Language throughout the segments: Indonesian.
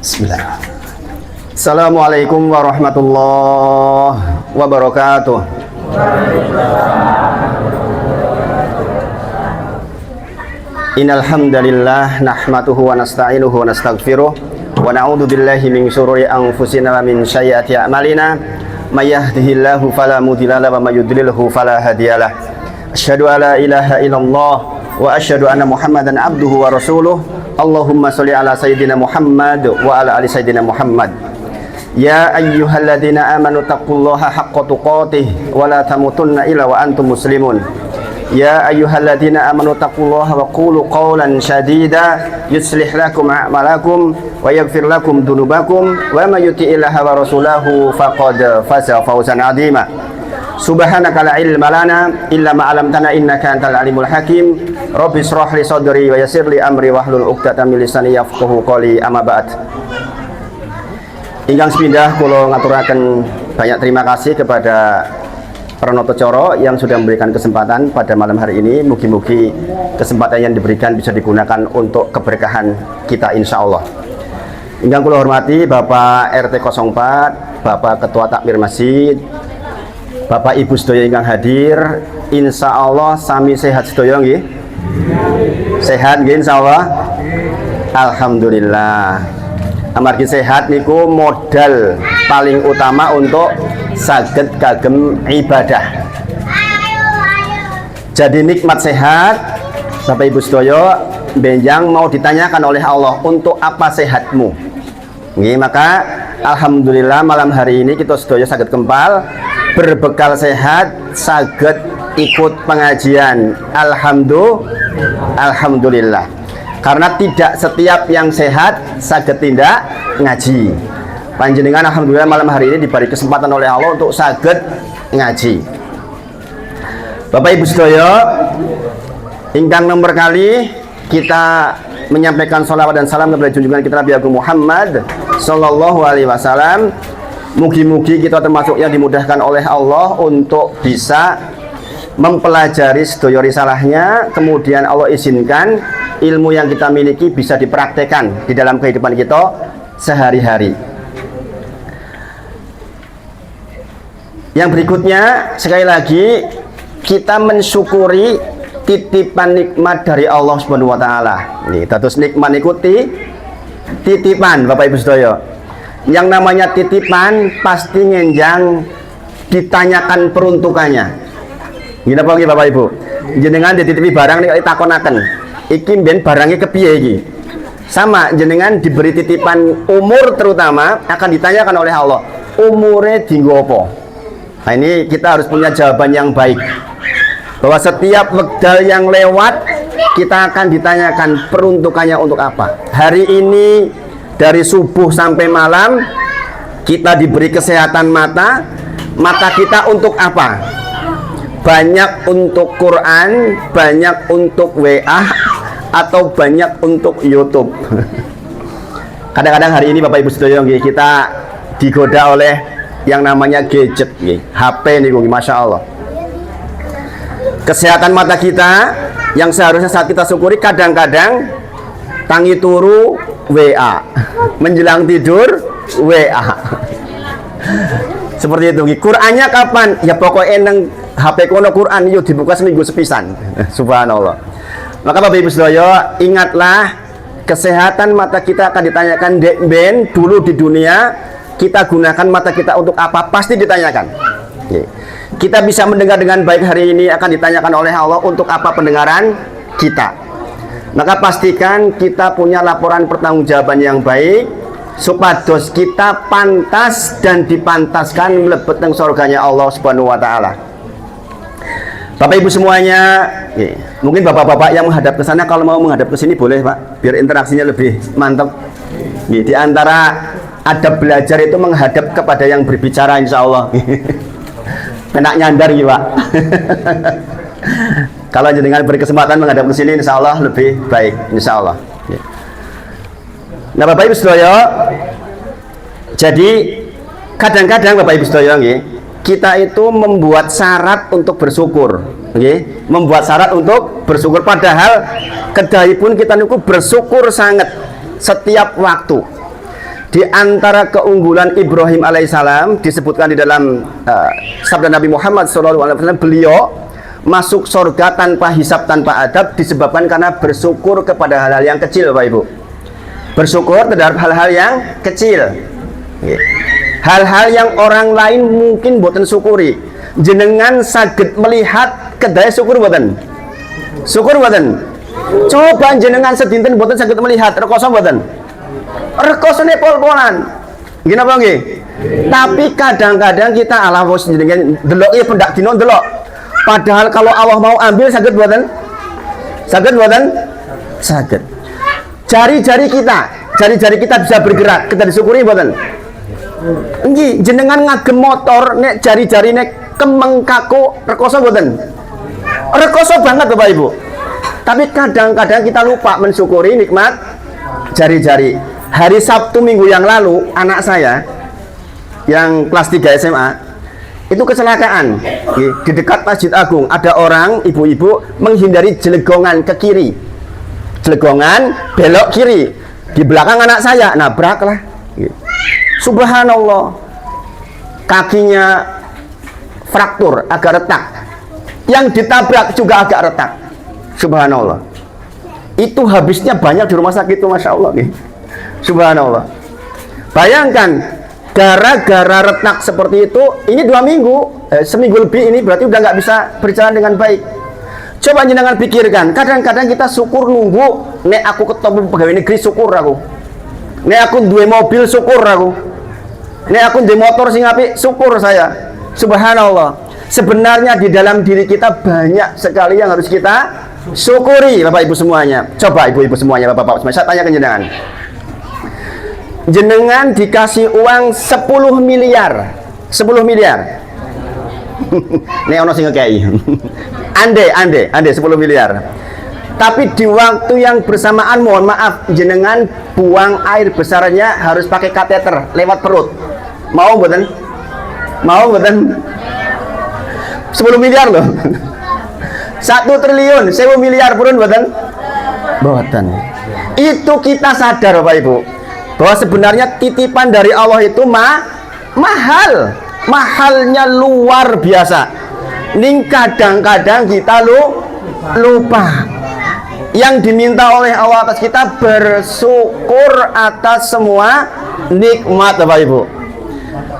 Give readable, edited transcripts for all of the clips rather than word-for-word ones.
Bismillah. Assalamualaikum warahmatullahi wabarakatuh. Innal hamdalillah nahmaduhu wa nasta'inuhu wa nastaghfiruh wa na'udzu billahi min syururi anfusina wa min sayyiati a'malina may yahdihillahu fala mudilla lahu wa may yudlilhu fala hadiyalah. Asyhadu an la ilaha illallah wa asyhadu anna Muhammadan abduhu wa rasuluh. Allahumma sholli ala sayyidina Muhammad wa ala ali sayyidina Muhammad. Ya ayyuhalladzina amanu taqullaha haqqa tuqatih wa la tamutunna illa wa antum muslimun. Ya ayyuhalladzina amanu taqullaha wa qulu qawlan sadida yuslih lakum a'malakum wa yaghfir lakum dhunubakum wa may yuti'illaha wa rasulahu faqad faza fawzan 'azima. Subhanaka la ilma lana illa ma 'allamtana innaka antal alimul hakim. Rabbi shrah li sadri wa yassir li amri wahlul 'uqdatam min lisani yafqahu qawli. Amma ba'd. Ingkang sepindah kula ngaturaken banyak terima kasih kepada Pranoto Coro yang sudah memberikan kesempatan pada malam hari ini. Mugi-mugi kesempatan yang diberikan bisa digunakan untuk keberkahan kita insya Allah. Ingkang kula hormati Bapak RT 04, Bapak Ketua Takmir Masjid, Bapak Ibu sedaya ingkang hadir, insya Allah sami sehat sedaya nggih? Sehat nggih insya Allah? Alhamdulillah. Amargi sehat niku modal paling utama untuk saged kagem ibadah. Jadi nikmat sehat, Bapak Ibu sedaya benjang mau ditanyakan oleh Allah, untuk apa sehatmu? Nggih, maka alhamdulillah malam hari ini kita sedaya saged kempal berbekal sehat saged ikut pengajian. Alhamdulillah. Karena tidak setiap yang sehat saged tindak ngaji. Panjenengan alhamdulillah malam hari ini diberi kesempatan oleh Allah untuk saged ngaji. Bapak Ibu sedaya, ingkang nomor kali kita menyampaikan sholawat dan salam kepada junjungan kita Nabi Agung Muhammad sallallahu alaihi wasallam. Mugi-mugi kita termasuk yang dimudahkan oleh Allah untuk bisa mempelajari sedaya risalahnya, kemudian Allah izinkan ilmu yang kita miliki bisa dipraktekkan di dalam kehidupan kita sehari-hari. Yang berikutnya, sekali lagi kita mensyukuri titipan nikmat dari Allah Subhanahu wa taala. Ini dados nikmat ikuti titipan Bapak Ibu sedaya. Yang namanya titipan pasti ngenjang ditanyakan peruntukannya. Gini apa nggih Bapak Ibu? Jenengan dititipi barang nek ditakonaken, iki mben barangnya kepiye iki? Sama jenengan diberi titipan umur, terutama akan ditanyakan oleh Allah, umure dienggo apa? Nah, ini kita harus punya jawaban yang baik, bahwa setiap wekdal yang lewat kita akan ditanyakan peruntukannya untuk apa. Hari ini dari subuh sampai malam kita diberi kesehatan mata. Mata kita untuk apa? Banyak untuk Quran, banyak untuk WA, atau banyak untuk YouTube. Kadang-kadang hari ini Bapak Ibu sedaya kita digoda oleh yang namanya gadget, HP nih, masya Allah. Kesehatan mata kita yang seharusnya saat kita syukuri, kadang-kadang tangi turu WA, menjelang tidur WA. Seperti itu. Qurannya kapan? Ya pokoknya nang HP kono Quran yuk dibuka seminggu sepisan. Subhanallah. Maka Bapak Ibu sedaya, ingatlah kesehatan mata kita akan ditanyakan. Ben dulu di dunia kita gunakan mata kita untuk apa? Pasti ditanyakan. Kita bisa mendengar dengan baik hari ini, akan ditanyakan oleh Allah untuk apa pendengaran kita. Maka pastikan kita punya laporan pertanggungjawaban yang baik, supados kita pantas dan dipantaskan mlebet nang surganya Allah Subhanahu wa taala. Bapak Ibu semuanya, mungkin bapak-bapak yang menghadap ke sana, kalau mau menghadap ke sini boleh Pak, biar interaksinya lebih mantap. Di antara adab belajar itu menghadap kepada yang berbicara, insya Allah. Kena nyandar gitu Pak. Kalau jenengan berkesempatan menghadap ke sini, insya Allah lebih baik, insya Allah. Nah Bapak Ibu sedaya, jadi kadang-kadang Bapak Ibu sedaya, kita itu membuat syarat untuk bersyukur, membuat syarat untuk bersyukur, padahal kedai pun kita niku bersyukur sangat setiap waktu. Di antara keunggulan Ibrahim alaihissalam disebutkan di dalam sabda Nabi Muhammad SAW, beliau masuk surga tanpa hisab, tanpa adab, disebabkan karena bersyukur kepada hal-hal yang kecil, Bapak Ibu. Bersyukur terhadap hal-hal yang kecil, hal-hal yang orang lain mungkin boten syukuri. Jenengan saged melihat kedaya syukur boten? Syukur boten? Coba jenengan sedinten boten saged melihat rekoso boten? Rekosone pol-polan. Gini apa nggih? Tapi kadang-kadang kita ala wis jenengan delok ya pendak dino delok. Padahal kalau Allah mau ambil saged boten? Saged boten? Saged. Jari-jari kita bisa bergerak, kita disyukuri boten? Nggih, jenengan ngagem motor nek jari-jari nek kemeng kaku rekoso boten? Rekoso banget Bapak Ibu. Tapi kadang-kadang kita lupa mensyukuri nikmat jari-jari. Hari Sabtu minggu yang lalu anak saya yang kelas 3 SMA itu kecelakaan di dekat Masjid Agung. Ada orang ibu-ibu menghindari jelegongan ke kiri, jelegongan belok kiri, di belakang anak saya nabraklah. Subhanallah, kakinya fraktur, agak retak. Yang ditabrak juga agak retak. Subhanallah, itu habisnya banyak di rumah sakit itu, masya Allah. Subhanallah, bayangkan gara-gara retak seperti itu, ini 2 minggu, seminggu lebih ini berarti udah nggak bisa berjalan dengan baik. Coba jenengan pikirkan, kadang-kadang kita syukur nunggu, nek aku ketemu pegawai negeri syukur aku, nek aku duwe mobil syukur aku, nek aku duwe motor sing apik syukur saya. Subhanallah, sebenarnya di dalam diri kita banyak sekali yang harus kita syukuri, Bapak Ibu semuanya. Coba ibu-ibu semuanya, Bapak-bapak semuanya, saya tanya ke jenengan. Jenengan dikasih uang 10 miliar. 10 miliar. Nek ono sing ngekei. Ande 10 miliar. Tapi di waktu yang bersamaan, mohon maaf, jenengan buang air besarnya harus pakai kateter lewat perut. Mau mboten? Mau mboten? 10 miliar loh. 1 triliun, 1000 miliar purun mboten? Mboten. Itu kita sadar Bapak Ibu, bahwa sebenarnya titipan dari Allah itu mahal. Mahalnya luar biasa. Ning kadang-kadang kita lupa. Yang diminta oleh Allah atas kita bersyukur atas semua nikmat Bapak Ibu.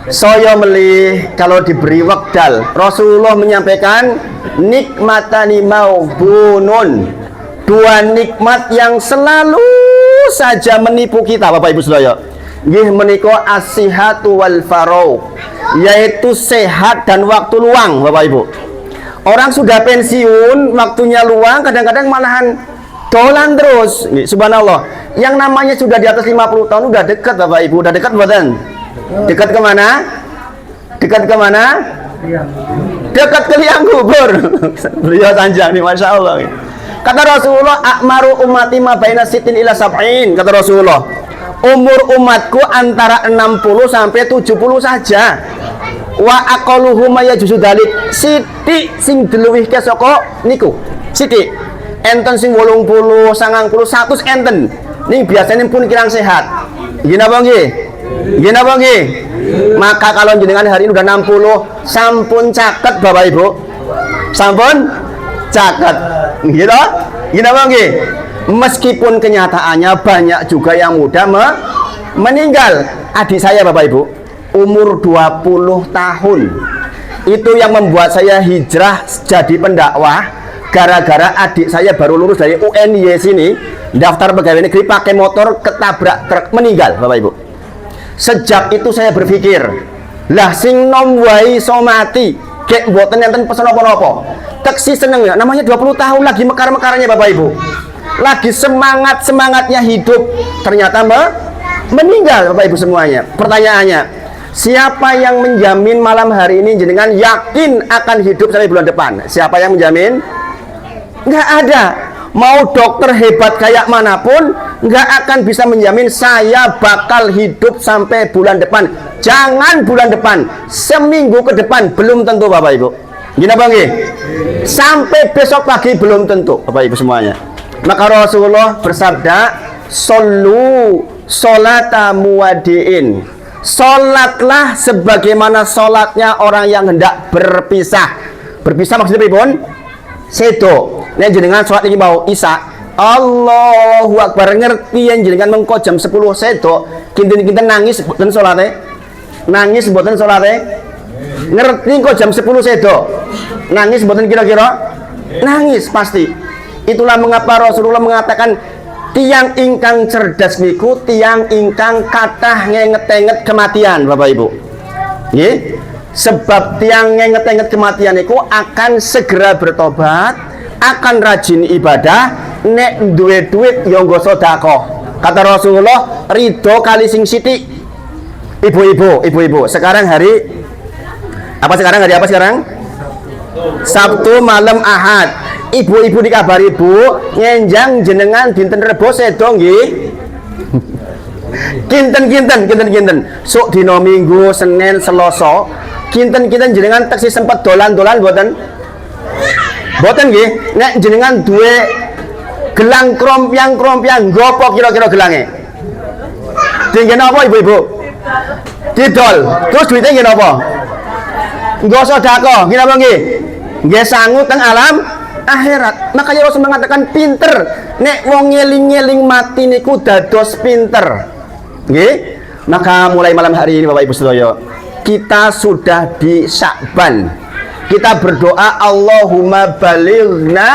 Saya melih kalau diberi wekdal, Rasulullah menyampaikan nikmatani maubunun, 2 nikmat yang selalu saja menipu kita Bapak Ibu sedaya. Nggih menika as-sihhatu wal faragh, yaitu sehat dan waktu luang Bapak Ibu. Orang sudah pensiun, waktunya luang, kadang-kadang malahan dolan terus. Nih, subhanallah. Yang namanya sudah di atas 50 tahun udah dekat Bapak Ibu, udah dekat badan. Dekat kemana? Dekat kemana? Dekat ke liang kubur. Beliau tanjang nih, masya Allah. Kata Rasulullah, akmaru ummati ma baina sitin ila sab'in. Kata Rasulullah, umur umatku antara 60 sampai 70 saja. Wa aqalluhum yajuzu dalik. Sithik sing deluwihke saka niku. Sithik. Enten sing 80, 90, 100 enten. Ning biasanya pun kirang sehat. Nggih napa nggih? Nggih napa nggih? Maka kalau jenengan hari ini udah 60, sampun caket Bapak Ibu. Sampun caket. Nggih to? Nggih napa nggih? Meskipun kenyataannya banyak juga yang muda meninggal. Adik saya Bapak Ibu, umur 20 tahun. Itu yang membuat saya hijrah jadi pendakwah. Gara-gara adik saya baru lulus dari UNY sini, daftar pegawai negeri, pakai motor ketabrak truk meninggal Bapak Ibu. Sejak itu saya berpikir, lah sing nom wae iso mati, kek mboten enten pesen apa-apa. Teksi seneng ya, namanya 20 tahun lagi mekar-mekarannya Bapak Ibu. Lagi semangat-semangatnya hidup, ternyata meninggal Bapak Ibu semuanya. Pertanyaannya, siapa yang menjamin malam hari ini jenengan yakin akan hidup sampai bulan depan? Siapa yang menjamin? Nggak ada. Mau dokter hebat kayak manapun, nggak akan bisa menjamin saya bakal hidup sampai bulan depan. Jangan bulan depan, seminggu ke depan belum tentu Bapak Ibu. Gini apa nggih? Sampai besok pagi belum tentu Bapak Ibu semuanya. Maka Rasulullah bersabda, "Sallu sholata muwadiin. Sholatlah sebagaimana sholatnya orang yang hendak berpisah. Berpisah maksudnya pripun? Sedo. Nek jenengan sholat iki mau isya, Allahu Akbar, ngerti yang jenengan mengko jam 10 sedo, kinten-kinten nangis mboten salate? Nangis mboten salate? Ngerti kok jam 10 sedo. Nangis mboten kira-kira? Nangis pasti. Itulah mengapa Rasulullah mengatakan tiang ingkang cerdas niku tiang ingkang kathah ngenget-enget kematian, Bapak Ibu. Nggih. Sebab tiang ngenget-enget kematian niku akan segera bertobat, akan rajin ibadah, nek duwe duit yo nggo sedekah. Kata Rasulullah, ridho kali sing sithik. Ibu-ibu, sekarang hari apa sekarang? Sabtu malam Ahad. Ibu-ibu dikabari, Bu, nyenjang jenengan dinten Rebo sedo nggih. Kinten. Sok dina Minggu, Senin, Selasa, kinten jenengan taksi sempat dolan-dolan mboten? Mboten nggih. Nek jenengan duwe gelang krompiang, gopo kira-kira gelange? Dinggen apa ibu-ibu? Didol. Terus duitnya nggih napa? Nggo sedekah, nggih napa nggih? Nggih sangu teng alam akhirat. Makanya Rasul mengatakan pinter nek wong ngeling-ngeling mati niku dados pinter. Nggih? Maka mulai malam hari ini Bapak Ibu sedaya, kita sudah di Sya'ban. Kita berdoa Allahumma balighna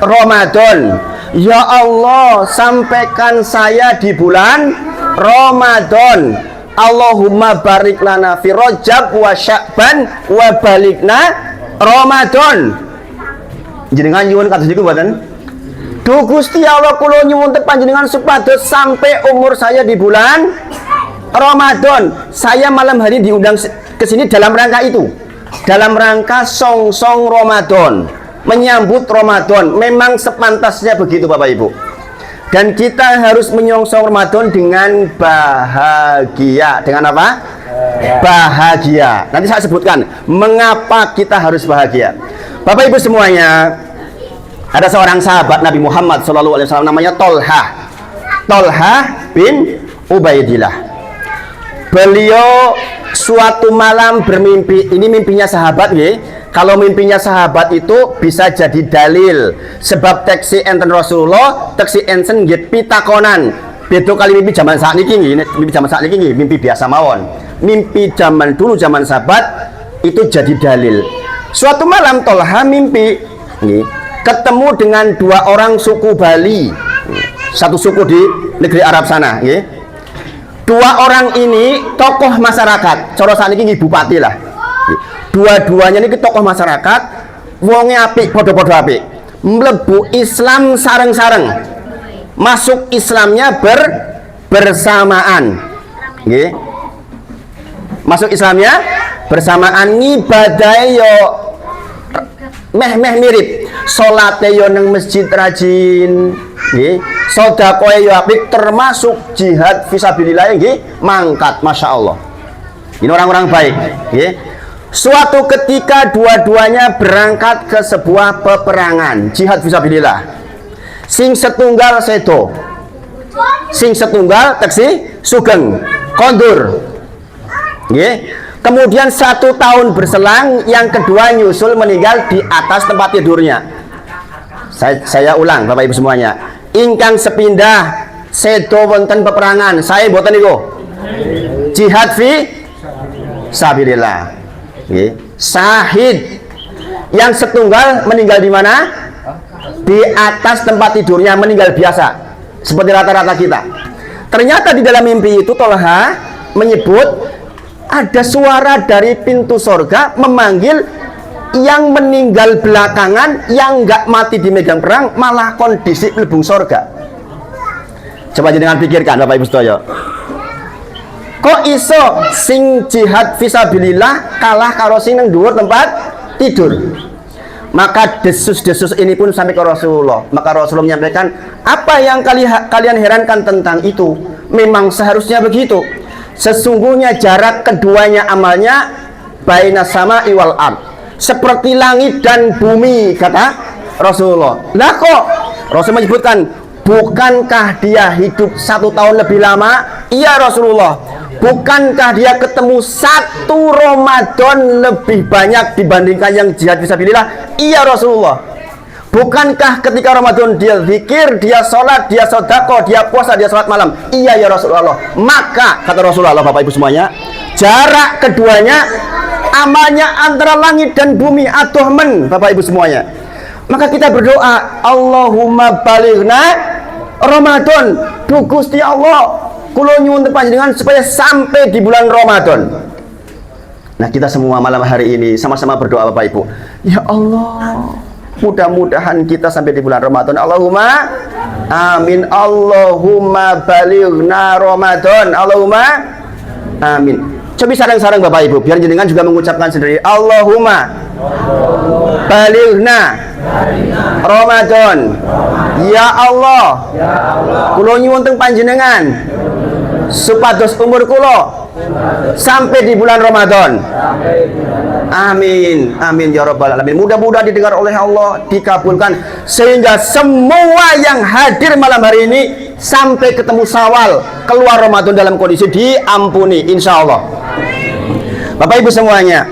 Ramadan. Ya Allah, sampaikan saya di bulan Ramadan. Allahumma barik lana fi Rajab wa Sya'ban wa balighna Ramadan. Jenengan nyuwun kados niku mboten? Duh Gusti Allah, kula nyuwun teng panjenengan supados sampai umur saya di bulan Ramadan. Saya malam hari diundang ke sini dalam rangka itu. Dalam rangka song-song Ramadan, menyambut Ramadan. Memang sepantasnya begitu Bapak Ibu. Dan kita harus menyongsong Ramadan dengan bahagia. Dengan apa? Bahagia. Nanti saya sebutkan mengapa kita harus bahagia. Bapak Ibu semuanya, ada seorang sahabat Nabi Muhammad SAW namanya Tolha bin Ubaidillah. Beliau suatu malam bermimpi. Ini mimpinya sahabat nggih. Kalau mimpinya sahabat itu bisa jadi dalil. Sebab teksi enten Rasulullah, teksi enten nggih pitakonan. Beda kali mimpi zaman sakniki nggih, mimpi zaman sakniki nggih mimpi biasa mawon. Mimpi zaman dulu zaman sahabat itu jadi dalil. Suatu malam Tolha mimpi ketemu dengan dua orang suku Bali, satu suku di negeri Arab sana. Dua orang ini tokoh masyarakat, cara sakniki nggih bupati lah. Dua-duanya ini tokoh masyarakat, wonge apik, podo-podo apik. Mlebu Islam sareng-sareng, masuk Islamnya bersamaan. Masuk Islamnya bersamaan, ngibadahe yo meh mirip, salate yo nang masjid rajin, nggih. Sedekahe yo apik, termasuk jihad fisabilillah nggih, mangkat masyaallah. Ini orang-orang baik, nggih. Suatu ketika dua-duanya berangkat ke sebuah peperangan jihad fisabilillah. Sing setunggal sedo, sing setunggal teksi sugeng kondur, nggih. Kemudian 1 tahun berselang, yang kedua nyusul meninggal di atas tempat tidurnya. Saya ulang Bapak Ibu semuanya, ingkang sepindah sedo wonten peperangan, saya mboten niku jihad fi sabilillah, nggih. Syahid. Yang setunggal meninggal di mana? Di atas tempat tidurnya, meninggal biasa seperti rata-rata kita. Ternyata di dalam mimpi itu Tolha menyebut ada suara dari pintu sorga memanggil yang meninggal belakangan, yang nggak mati di medan perang, malah kondisi mlebu sorga. Coba jangan pikirkan Bapak Ibu sedaya, kok iso sing jihad fisabilillah kalah karo sing nang dhuwur tempat tidur? Maka desus-desus ini pun sampai ke Rasulullah. Maka Rasulullah menyampaikan, apa yang kalian herankan tentang itu? Memang seharusnya begitu. Sesungguhnya jarak keduanya amalnya baina sama'i wal ard, seperti langit dan bumi, kata Rasulullah. Lah kok Rasul menyebutkan Bukankah dia hidup 1 tahun lebih lama? Iya Rasulullah. Bukankah dia ketemu 1 Ramadan lebih banyak dibandingkan yang jihad fisabilillah? Iya Rasulullah. Bukankah ketika Ramadan dia zikir, dia sholat, dia sedekah, dia puasa, dia sholat malam? Iya ya Rasulullah. Maka kata Rasulullah, Bapak Ibu semuanya, jarak keduanya amalnya antara langit dan bumi aduh men, Bapak Ibu semuanya. Maka kita berdoa, Allahumma balighna Ramadan, duh Gusti Allah, kula nyuwun panjenengan supaya sampai di bulan Ramadan. Nah, kita semua malam hari ini sama-sama berdoa Bapak Ibu. Ya Allah, mudah-mudahan kita sampai di bulan Ramadan. Allahumma amin. Allahumma balighna Ramadan. Allahumma amin. Coba sarang-sarang Bapak Ibu, biar jenengan juga mengucapkan sendiri. Allahumma balighna Ramadan. Ya Allah, kula nyuwun teng panjenengan supados umur kula sampai di bulan Ramadan. Amin, amin ya rabbal alamin. Mudah-mudahan didengar oleh Allah, dikabulkan sehingga semua yang hadir malam hari ini sampai ketemu Syawal, keluar Ramadan dalam kondisi diampuni insya Allah. Bapak Ibu semuanya,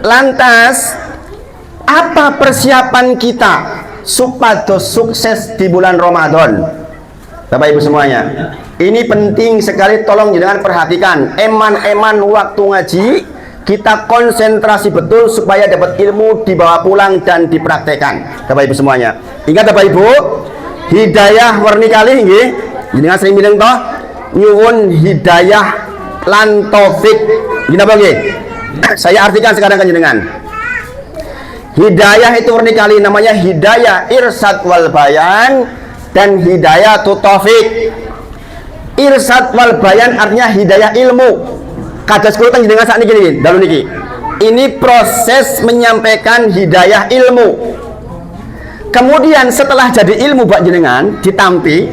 lantas apa persiapan kita supados sukses di bulan Ramadan? Bapak Ibu semuanya, ini penting sekali, tolong jangan perhatikan. Eman-eman waktu ngaji kita konsentrasi betul supaya dapat ilmu dibawa pulang dan dipraktekkan. Bapak Ibu semuanya, ingat Bapak Ibu, hidayah warni kali nggih, jenengan sering bilang toh nyuwun hidayah lan taufik. Gini apa nggih? Saya artikan sekarang kan jenengan. Hidayah itu warni kali namanya hidayah irsad wal bayan dan hidayah taufik. Irsad wal bayan artinya hidayah ilmu. Kados kula teng jenengan sakniki niki, dalu niki. Ini proses menyampaikan hidayah ilmu. Kemudian setelah jadi ilmu buat jenengan ditampi,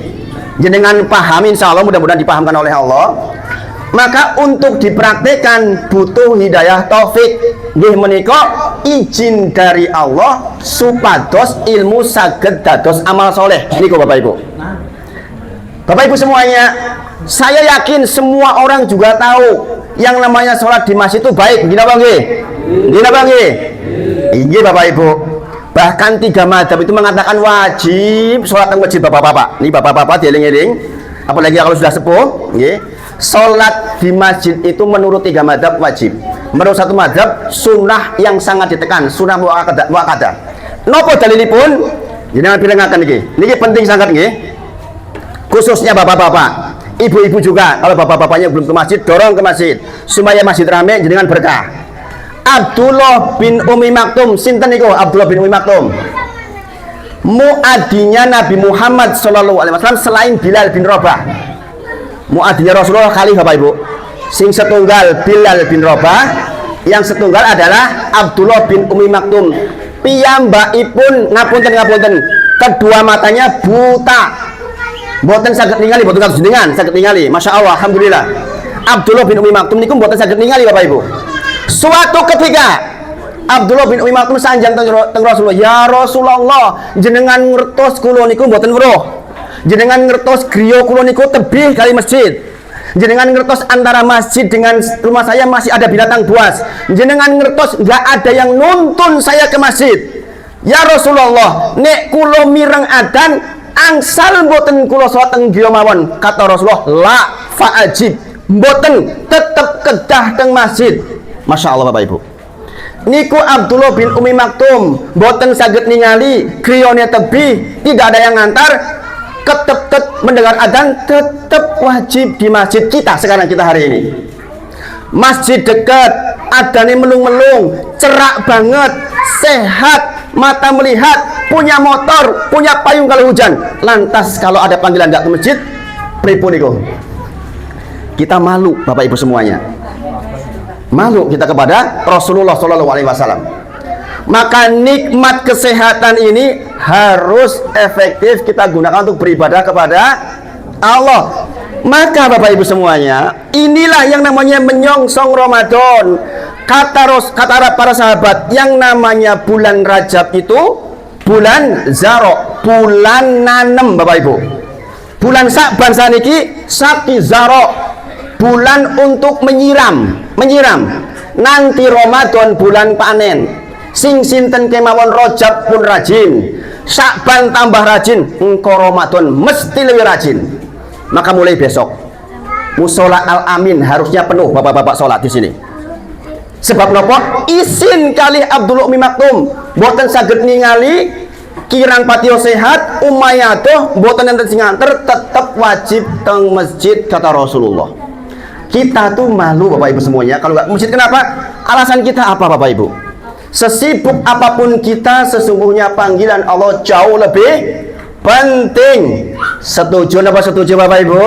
jenengan paham insyaallah, mudah-mudahan dipahamkan oleh Allah. Maka untuk dipraktekkan butuh hidayah taufik. Nggih menika izin dari Allah supados ilmu saged dados amal soleh. Niku Bapak Ibu. Bapak Ibu semuanya, saya yakin semua orang juga tahu yang namanya sholat di masjid itu baik. Gini apa nggih? Gini apa nggih? Nggih Bapak Ibu. Bahkan 3 mazhab itu mengatakan wajib sholat di masjid bapak-bapak. Ini bapak-bapak dieling-eling. Apalagi kalau sudah sepuh, nggih. Sholat di masjid itu menurut 3 mazhab wajib. Menurut 1 mazhab sunnah yang sangat ditekan, sunnah muakkadah. Napa dalilipun? Jenengan pirengaken niki. Niki penting sangat nggih. Khususnya bapak-bapak, ibu-ibu juga. Kalau bapak-bapaknya belum ke masjid, dorong ke masjid supaya masjid rame, jenengan berkah. Abdullah bin Umi Maktum, sinten niku Abdullah bin Umi Maktum? Muadinya Nabi Muhammad SAW selain Bilal bin Rabah. Muadinya Rasulullah kali Bapak Ibu. Sing setunggal Bilal bin Rabah, yang setunggal adalah Abdullah bin Umi Maktum. Piyambakipun ngapunten, kedua matanya buta. Mboten saged ningali, mboten kados jenengan saged ningali. Masya Allah, alhamdulillah. Abdullah bin Umi Maktum niku mboten saged ningali Bapak Ibu. Suatu ketika Abdullah bin Umi Maktum sanjang teng Rasulullah, "Ya Rasulullah, jenengan ngertos kula niku mboten weruh. Jenengan ngertos griya kula niku tebih kali masjid. Jenengan ngertos antara masjid dengan rumah saya masih ada binatang buas. Jenengan ngertos nggak ada yang nuntun saya ke masjid. Ya Rasulullah, nek kula mireng adan angsal mboten kula salat teng griya mawon." Kata Rasulullah, "La fa'ajib." Mboten, tetep kedah teng masjid. Masya Allah Bapak Ibu. Niku Abdullah bin Umi Maktum mboten saged ningali griyane tebih, tidak ada yang ngantar, tetep mendengar adzan, tetep wajib di masjid. Kita sekarang, kita hari ini masjid dekat, adzane melung-melung, cerak banget, sehat, mata melihat, punya motor, punya payung kalau hujan. Lantas kalau ada panggilan nggak ke masjid, pripun niku? Kita malu Bapak Ibu semuanya. Malu kita kepada Rasulullah SAW. Maka nikmat kesehatan ini harus efektif kita gunakan untuk beribadah kepada Allah. Maka Bapak Ibu semuanya, inilah yang namanya menyongsong Ramadan. Kata para sahabat, yang namanya bulan Rajab itu bulan Zaro, bulan nanem Bapak Ibu. Bulan Sa'ban saniki saki zaro, bulan untuk menyiram. Nanti Ramadan bulan panen. Sing sinten kemawon Rajab pun rajin, Sa'ban tambah rajin, engko Ramadan mesti lebih rajin. Maka mulai besok Musola Al-Amin harusnya penuh bapak-bapak sholat di sini. Sebab nopo? Isin kali Abdul Umi Maktum boten saged ningali kirang patio sehat umayatuh boten enten sing nganter, tetep wajib teng masjid kata Rasulullah. Kita tuh malu Bapak Ibu semuanya kalau nggak masjid. Kenapa? Alasan kita apa Bapak Ibu? Sesibuk apapun kita, sesungguhnya panggilan Allah jauh lebih penting. Setuju apa setuju Bapak Ibu?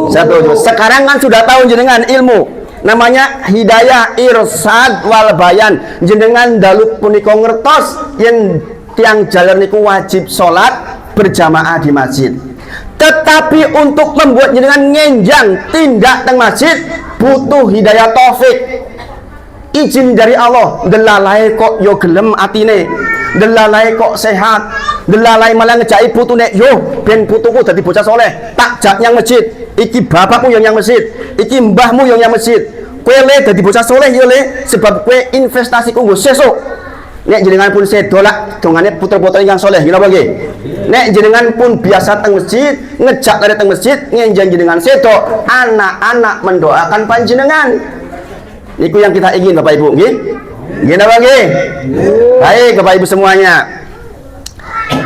Setuju. Sekarang kan sudah tahu jenengan ilmu namanya hidayah irsad wal bayan. Jenengan dalu punika ngertos yang tiang jalan niku wajib sholat berjamaah di masjid. Tetapi untuk membuat jenengan ngenjang tindak teng masjid butuh hidayah taufik, izin dari Allah. Delalai kok yo gelem atine, delalai kok sehat, delalai malah ngejai putune yo ben putuku dadi bocah soleh, tak jak yang masjid. Iki bapakmu yang masjid, iki mbahmu yang masjid. Kowe le dadi bocah soleh yo le, sebab kowe investasi kanggo sesuk. Nek jenengan pun sedo lak dongane putra-putra ingkang soleh, napa nggih? Nek jenengan pun biasa teng masjid, ngejak dari teng masjid, ngenjang jenengan sedo, anak-anak mendoakan panjenengan. Niku yang kita ingin Bapak Ibu, nggih? Nggih napa nggih? Baik Bapak Ibu semuanya.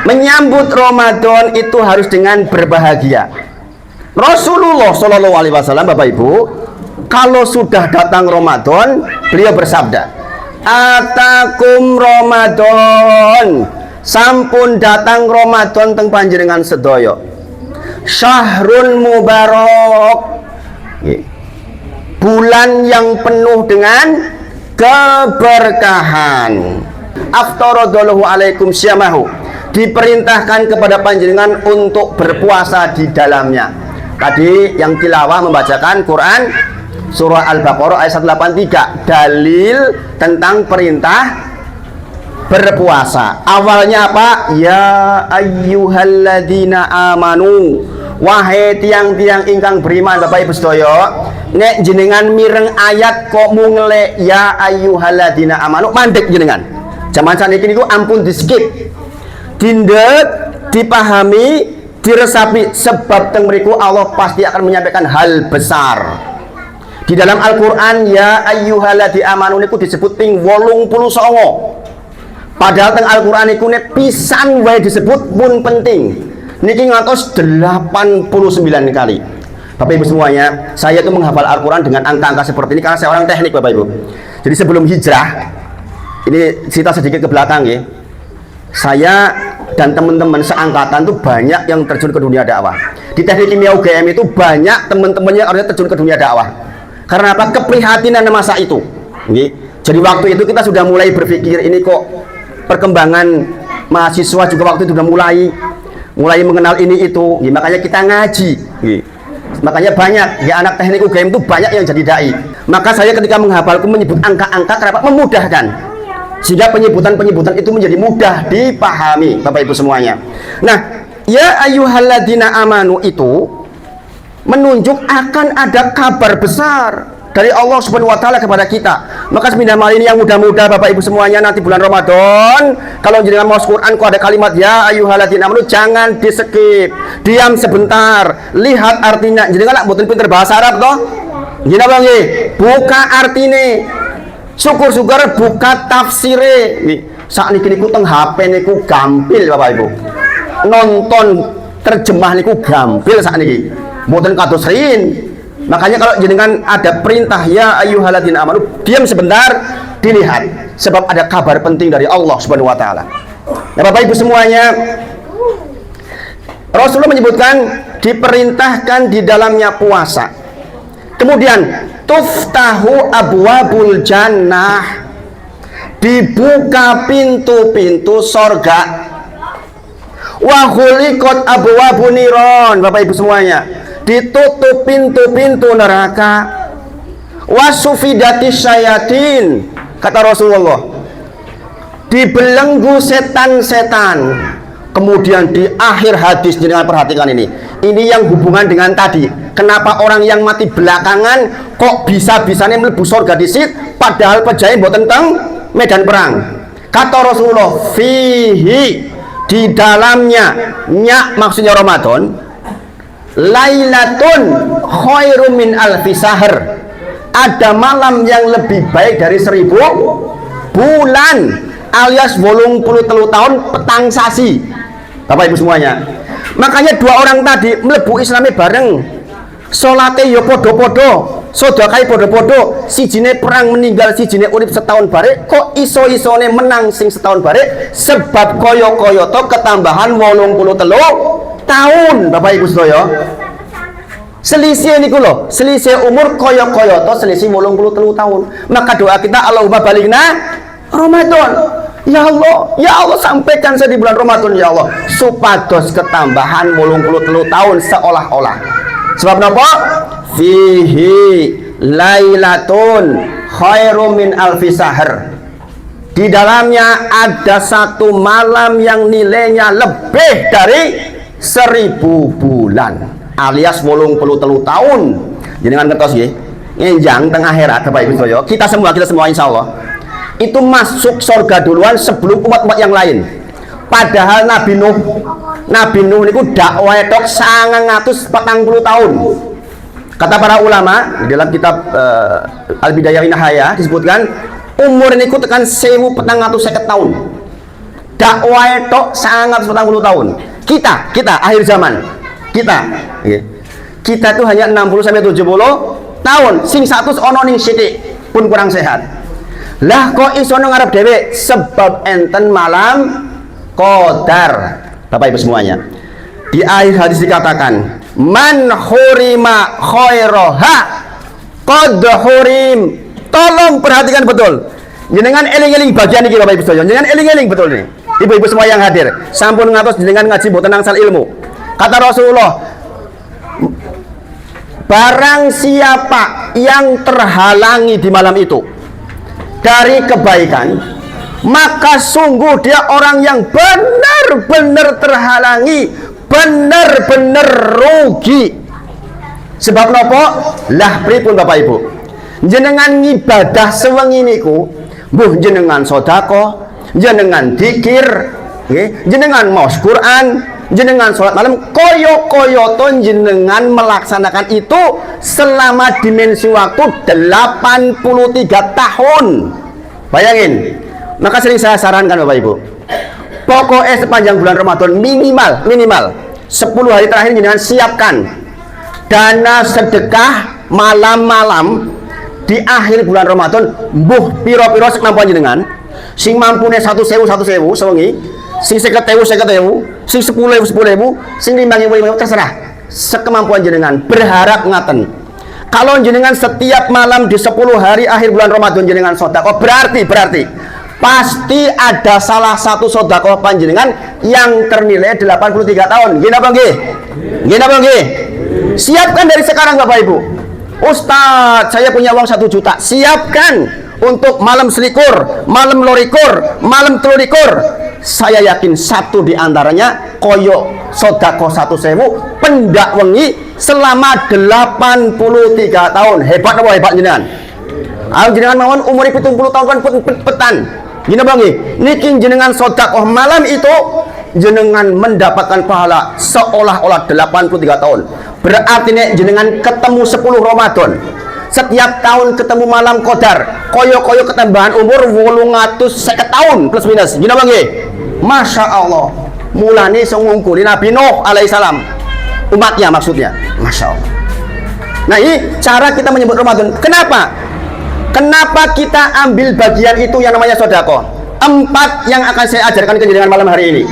Menyambut Ramadan itu harus dengan berbahagia. Rasulullah Shallallahu alaihi wasallam Bapak Ibu, kalau sudah datang Ramadan, beliau bersabda, Atakum Ramadan, sampun datang Ramadan teng panjenengan sedaya. Syahrun mubarak, bulan yang penuh dengan keberkahan. Aftaradallahu alaikum syamahu, diperintahkan kepada panjenengan untuk berpuasa di dalamnya. Tadi yang tilawah membacakan Quran Surah Al-Baqarah ayat 183, dalil tentang perintah berpuasa. Awalnya apa? Ya ayyuhalladzina amanu, wahai tiang-tiang ingkang beriman Bapak Ibu sedaya, nek jenengan mireng ayat kok mungle ya ayyuhalladzina amanu mandek jenengan. Zaman saniki niku ampun di-skip. Dindek, dipahami, diresapi, sebab teng mriku Allah pasti akan menyampaikan hal besar. Di dalam Al-Quran ya ayyuhalladzi amanu niku disebut ping 89. Padahal teng Al-Quran niku nek pisan wae disebut pun penting. Niki ngantos 89 kali. Bapak Ibu semuanya, saya itu menghafal Al-Quran dengan angka-angka seperti ini karena saya orang teknik Bapak Ibu. Jadi sebelum hijrah, ini cerita sedikit ke belakang ya. Saya dan teman-teman seangkatan tuh banyak yang terjun ke dunia dakwah. Di teknik kimia UGM itu banyak teman-temannya orang terjun ke dunia dakwah. Karena apa? Keprihatinan masa itu. Jadi waktu itu kita sudah mulai berpikir ini kok perkembangan mahasiswa juga waktu itu sudah mulai mengenal ini itu. Makanya kita ngaji. Makanya banyak ya anak teknik UGM itu banyak yang jadi dai. Maka saya ketika menghafalku menyebut angka-angka kenapa? Memudahkan. Sehingga penyebutan-penyebutan itu menjadi mudah dipahami Bapak Ibu semuanya. Nah, ya ayyuhalladzina amanu itu menunjuk akan ada kabar besar dari Allah Subhanahu wa taala kepada kita. Maka seminar ini yang muda-muda Bapak Ibu semuanya, nanti bulan Ramadan kalau jenengan mau Quran kok ada kalimat ya ayyuhalladzina amanu, jangan di-skip. Diam sebentar, lihat artinya. Jenengan lak mboten pinter bahasa Arab toh? Gini Bang nggih, buka artine. Syukur-syukur buka tafsire. Nih, sakniki niku teng HP niku gampil Bapak Ibu. Nonton terjemah niku gampil sakniki. Mboten kados rin. Makanya kalau jenengan ada perintah ya ayyuhalladzina amanu, diam sebentar, dilihat sebab ada kabar penting dari Allah Subhanahu wa taala. Ya Bapak Ibu semuanya, Rasulullah menyebutkan diperintahkan di dalamnya puasa. Kemudian tuftahu abwabul jannah, dibuka pintu-pintu sorga. Wa khuliqat abwabun niron, Bapak Ibu semuanya, ditutup pintu-pintu neraka. Wasufidati syayatin, kata Rasulullah, dibelenggu setan-setan. Kemudian di akhir hadis, jangan perhatikan ini, Ini yang hubungan dengan tadi. Kenapa orang yang mati belakangan kok bisa-bisanya mlebu surga disit, padahal pejahe mboten teng medan perang. Kata Rasulullah, fihi, di dalamnya, nyak maksudnya Ramadan, lailatun khairum min alfi sahr. Ada malam yang lebih baik dari 1000 bulan, alias 83 tahun petang sasi. Bapak Ibu semuanya. Makanya dua orang tadi mlebu Islami bareng, salate yo podo-podo, sedekahe podo-podo, sijine perang meninggal, sijine urip setahun barek, kok iso-isone menang sing setahun barek? Sebab kaya-kaya to ketambahan 83 tahun, Bapak Ibu sedaya. Selisih niku lho, selisih umur kaya-kaya to selisih 83 tahun. Maka doa kita, Allahumma balighna Ramadan. Ya Allah, sampaikan saya di bulan Ramadan ya Allah, supados ketambahan 83 tahun seolah-olah. Sebab napa? Fihi lailatun khairum min alfi sahr. Di dalamnya ada satu malam yang nilainya lebih dari 1000 bulan, alias 83 tahun. Jenengan ngertos nggih, ngenjang teng akhirat Bapak Ibu sedaya. Kita semua insyaallah itu masuk surga duluan sebelum umat-umat yang lain. Padahal Nabi Nuh niku dakwah tok 940 tahun. Kata para ulama di dalam kitab Al-Bidayah wa Nihayah disebutkan umur niku tekan 1450 tahun. Dakwah tok 940 tahun. Kita akhir zaman. Kita itu hanya 60 sampai 70 tahun. Sing 100 ono ning sithik pun kurang sehat. Lah kok iso ngarep dhewe? Sebab enten malam qadar. Bapak Ibu semuanya, di akhir hadis dikatakan man hurima khairaha qad hurim. Tolong perhatikan betul, jenengan eling-eling bagian ini Bapak Ibu sedaya, jenengan eling-eling betul nih ibu-ibu semua yang hadir, sampun ngatos jenengan ngaji mboten angsal ilmu. Kata Rasulullah, barang siapa yang terhalangi di malam itu dari kebaikan, maka sungguh dia orang yang benar-benar terhalangi, benar-benar rugi. Sebab nopo? Lah pripun Bapak Ibu? Jenengan ngibadah sewengi niku, mbuh jenengan sedekah, jenengan dzikir, nggih, jenengan maos Quran, jenengan sholat malam, koyo-koyo ton jenengan melaksanakan itu selama dimensi waktu 83 tahun. Bayangin. Maka sering saya sarankan Bapak Ibu, pokoknya sepanjang bulan Ramadan minimal 10 hari terakhir jenengan siapkan dana sedekah malam-malam di akhir bulan Ramadan. Mbuh piro-piro sekemampuan jenengan, sing mampune 1.000 sewengi, sing 50.000, sing 10.000, sing 5.000, terserah sekemampuan jenengan. Berharap ngaten, kalau jenengan setiap malam di 10 hari akhir bulan Ramadan jenengan sedekah, berarti pasti ada salah satu sedekah panjenengan yang ternilai 83 tahun. Gini apa nggih? Siapkan dari sekarang Bapak Ibu. Ustadz, saya punya uang 1 juta. Siapkan untuk malam selikur, malam lorikur, malam telulikur. Saya yakin satu di antaranya koyo sodako 1.000 pendak wengi selama 83 tahun. Hebat apa hebat jenengan? Jenengan mawon umur 70 tahun kan petan. Gini bang, niki jenengan sodako malam itu jenengan mendapatkan pahala seolah-olah 83 tahun. Berarti nek jenengan ketemu 10 Ramadan, setiap tahun ketemu malam qadar, koyo-koyo ketambahan umur 850 tahun plus minus. Gini bang, Masya Allah, mulane ngungkuli Nabi Nuh alaihissalam, umatnya maksudnya. Masya Allah. Nah ini cara kita menyebut Ramadan. Kenapa kita ambil bagian itu yang namanya sodako? 4 yang akan saya ajarkan ke jenengan malam hari ini.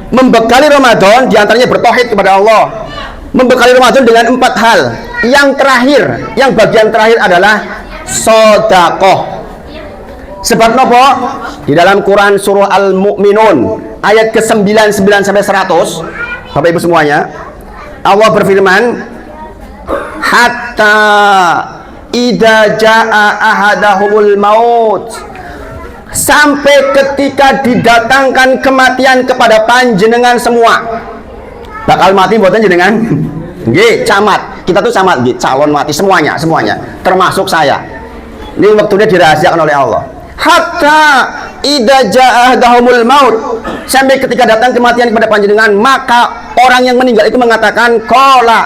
Membekali Ramadan diantaranya bertauhid kepada Allah. Membekali Ramadan dengan 4 hal. Yang terakhir, yang bagian terakhir adalah sodako. Sebab nopo? Di dalam Quran surah Al-Mu'minun ayat ke-99 sampai 100, Bapak Ibu semuanya, Allah berfirman, hatta idza jaa ahadahumul maut, sampai ketika didatangkan kematian kepada panjenengan semua. Bakal mati mboten jenengan? Nggih, camat. Kita tuh camat nggih, calon mati semuanya, termasuk saya. Ini waktunya dirahasiakan oleh Allah. Hatta idza jaa ahadahumul maut, sampai ketika datang kematian kepada panjenengan, maka orang yang meninggal itu mengatakan qala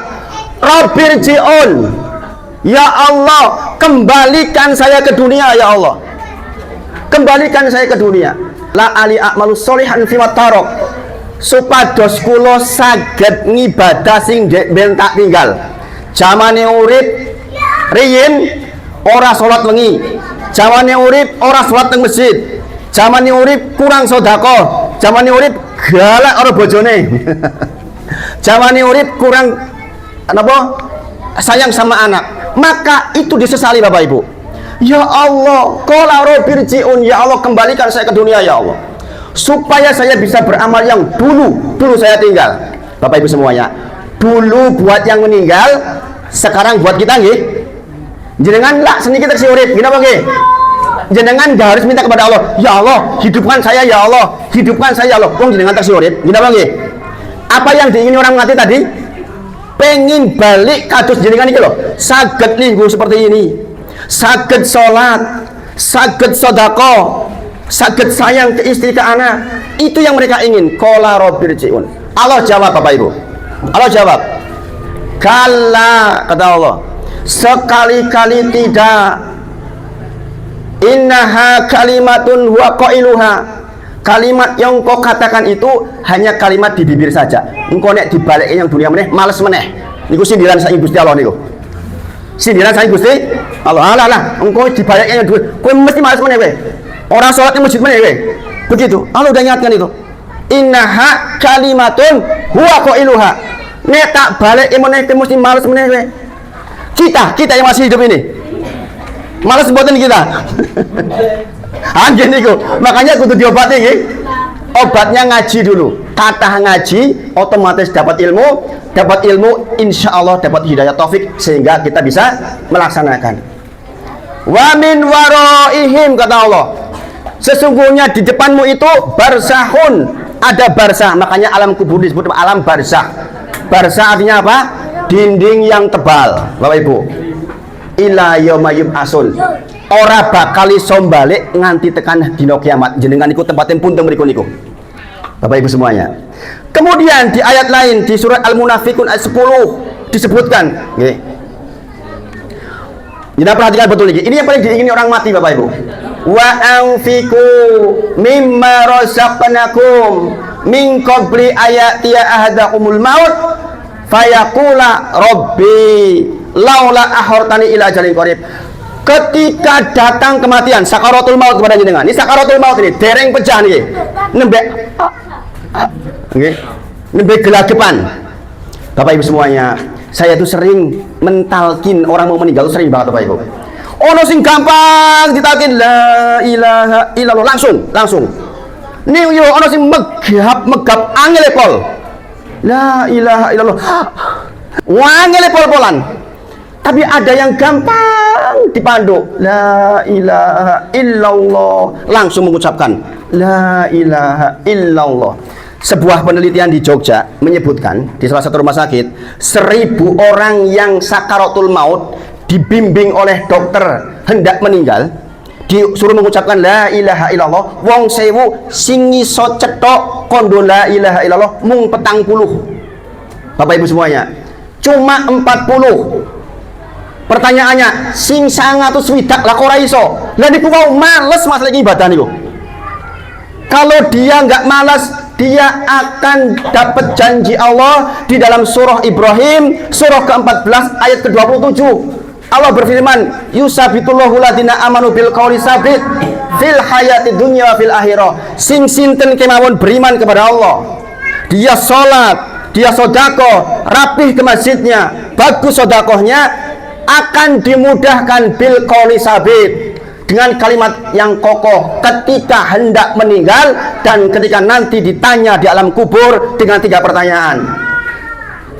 rabbirji'un, ya Allah kembalikan saya ke dunia, ya Allah kembalikan saya ke dunia, la ali a'malus sholihan fima tarok, supados kula saged ngibadah sing ben tak tinggal. Jamane urip riyin ora salat wengi, jamane urip ora salat teng masjid, jamane urip kurang sedekah, jamane urip galak ora bojone jamane urip kurang apa sayang sama anak, maka itu disesali Bapak Ibu. Ya Allah, qala rabbirji'un, ya Allah kembalikan saya ke dunia ya Allah, supaya saya bisa beramal yang dulu saya tinggal. Bapak Ibu semuanya, dulu buat yang meninggal, sekarang buat kita nggih. Jenengan lah seni kita si urip, gimana nggih? Jenengan gak harus minta kepada Allah, ya Allah hidupkan saya ya Allah, hidupkan saya ya Allah. Wong jenengan tak si urip, gimana nggih? Apa yang diingini orang mati tadi? Pengen balik kados jenengan iki lho, saged linggu seperti ini, saged sholat, saged sedekah, saged sayang ke istri ke anak. Itu yang mereka ingin. Qala rabbirji'un. Allah jawab Bapak Ibu. Allah jawab, kalla, kata Allah, sekali-kali tidak. Innaha kalimatun huwa qailuha. Kalimat yang kau katakan itu hanya kalimat di bibir saja. Engkau nek dibalikin yang dunia meneh males meneh. Niku sindiran saking Gusti Allah niku. Sindiran saking Gusti Allah. Alah, engkau dibalikin yang dunia, kowe mesti males meneh kowe. Ora salat di masjid meneh kowe. Begitu. Allah udah ingatkan itu. Innaha kalimatun huwa qailuha. Nek tak balikin meneh kowe mesti males meneh kowe. Kita yang masih hidup ini males mboten kita. Anjir niku, makanya kudu diobati nggih. Obatnya ngaji dulu. Kata ngaji otomatis dapat ilmu insya Allah dapat hidayah taufik sehingga kita bisa melaksanakan. Wa min waraihim, kata Allah, sesungguhnya di depanmu itu barsahun, ada barsah, makanya alam kubur disebut alam barsah. Barsah artinya apa? Dinding yang tebal, Bapak Ibu. Ila yauma yub'atsun, ora bakal iso balik nganti tekan dina kiamat. Jenengan iku tempatin pun teng mriku niku. Bapak Ibu semuanya. Kemudian di ayat lain di surat Al-Munafiqun ayat 10 disebutkan, nggih. Kita perhatikan betul lagi. Ini yang paling diingini orang mati Bapak Ibu. Wa anfiqu mimma razaqnakum min qabli ayatiya ahadakumul maut fayaqula rabbi laula ahortani ila ajalin qarib. Ketika datang kematian, sakaratul maut kepada jenengan. Ini sakaratul maut ini, dereng pecah nih. Nembe nggih. Nembe gelagepan. Bapak Ibu semuanya, saya itu sering mentalkin orang mau meninggal, sering banget Bapak Ibu. Ono sing gampang ditalkin la ilaha illallah langsung. Nih yo ono sing megap angel pol. La ilaha illallah. Wangel pol-polan. Tapi ada yang gampang dipandu, la ilaha illallah, langsung mengucapkan la ilaha illallah. Sebuah penelitian di Jogja menyebutkan di salah satu rumah sakit 1000 orang yang sakaratul maut dibimbing oleh dokter hendak meninggal, disuruh mengucapkan la ilaha illallah, wong sewu sing iso cetok kondo la ilaha illallah mung 40. Bapak Ibu semuanya, cuma 40. Pertanyaannya, sing 100 swidak lah kok ora iso. Lah niku mau males masalah ibadah niku. Kalau dia nggak malas, dia akan dapat janji Allah di dalam surah Ibrahim, surah ke-14 ayat ke-27. Allah berfirman, yusabitullahu ladina amanu bil qawli sabit fil hayati dunya wa fil akhirah. Sing sinten kemawon beriman kepada Allah, dia sholat, dia sodako, rapih ke masjidnya, bagus sodakohnya, akan dimudahkan bil qawli sabit, dengan kalimat yang kokoh ketika hendak meninggal dan ketika nanti ditanya di alam kubur dengan 3 pertanyaan.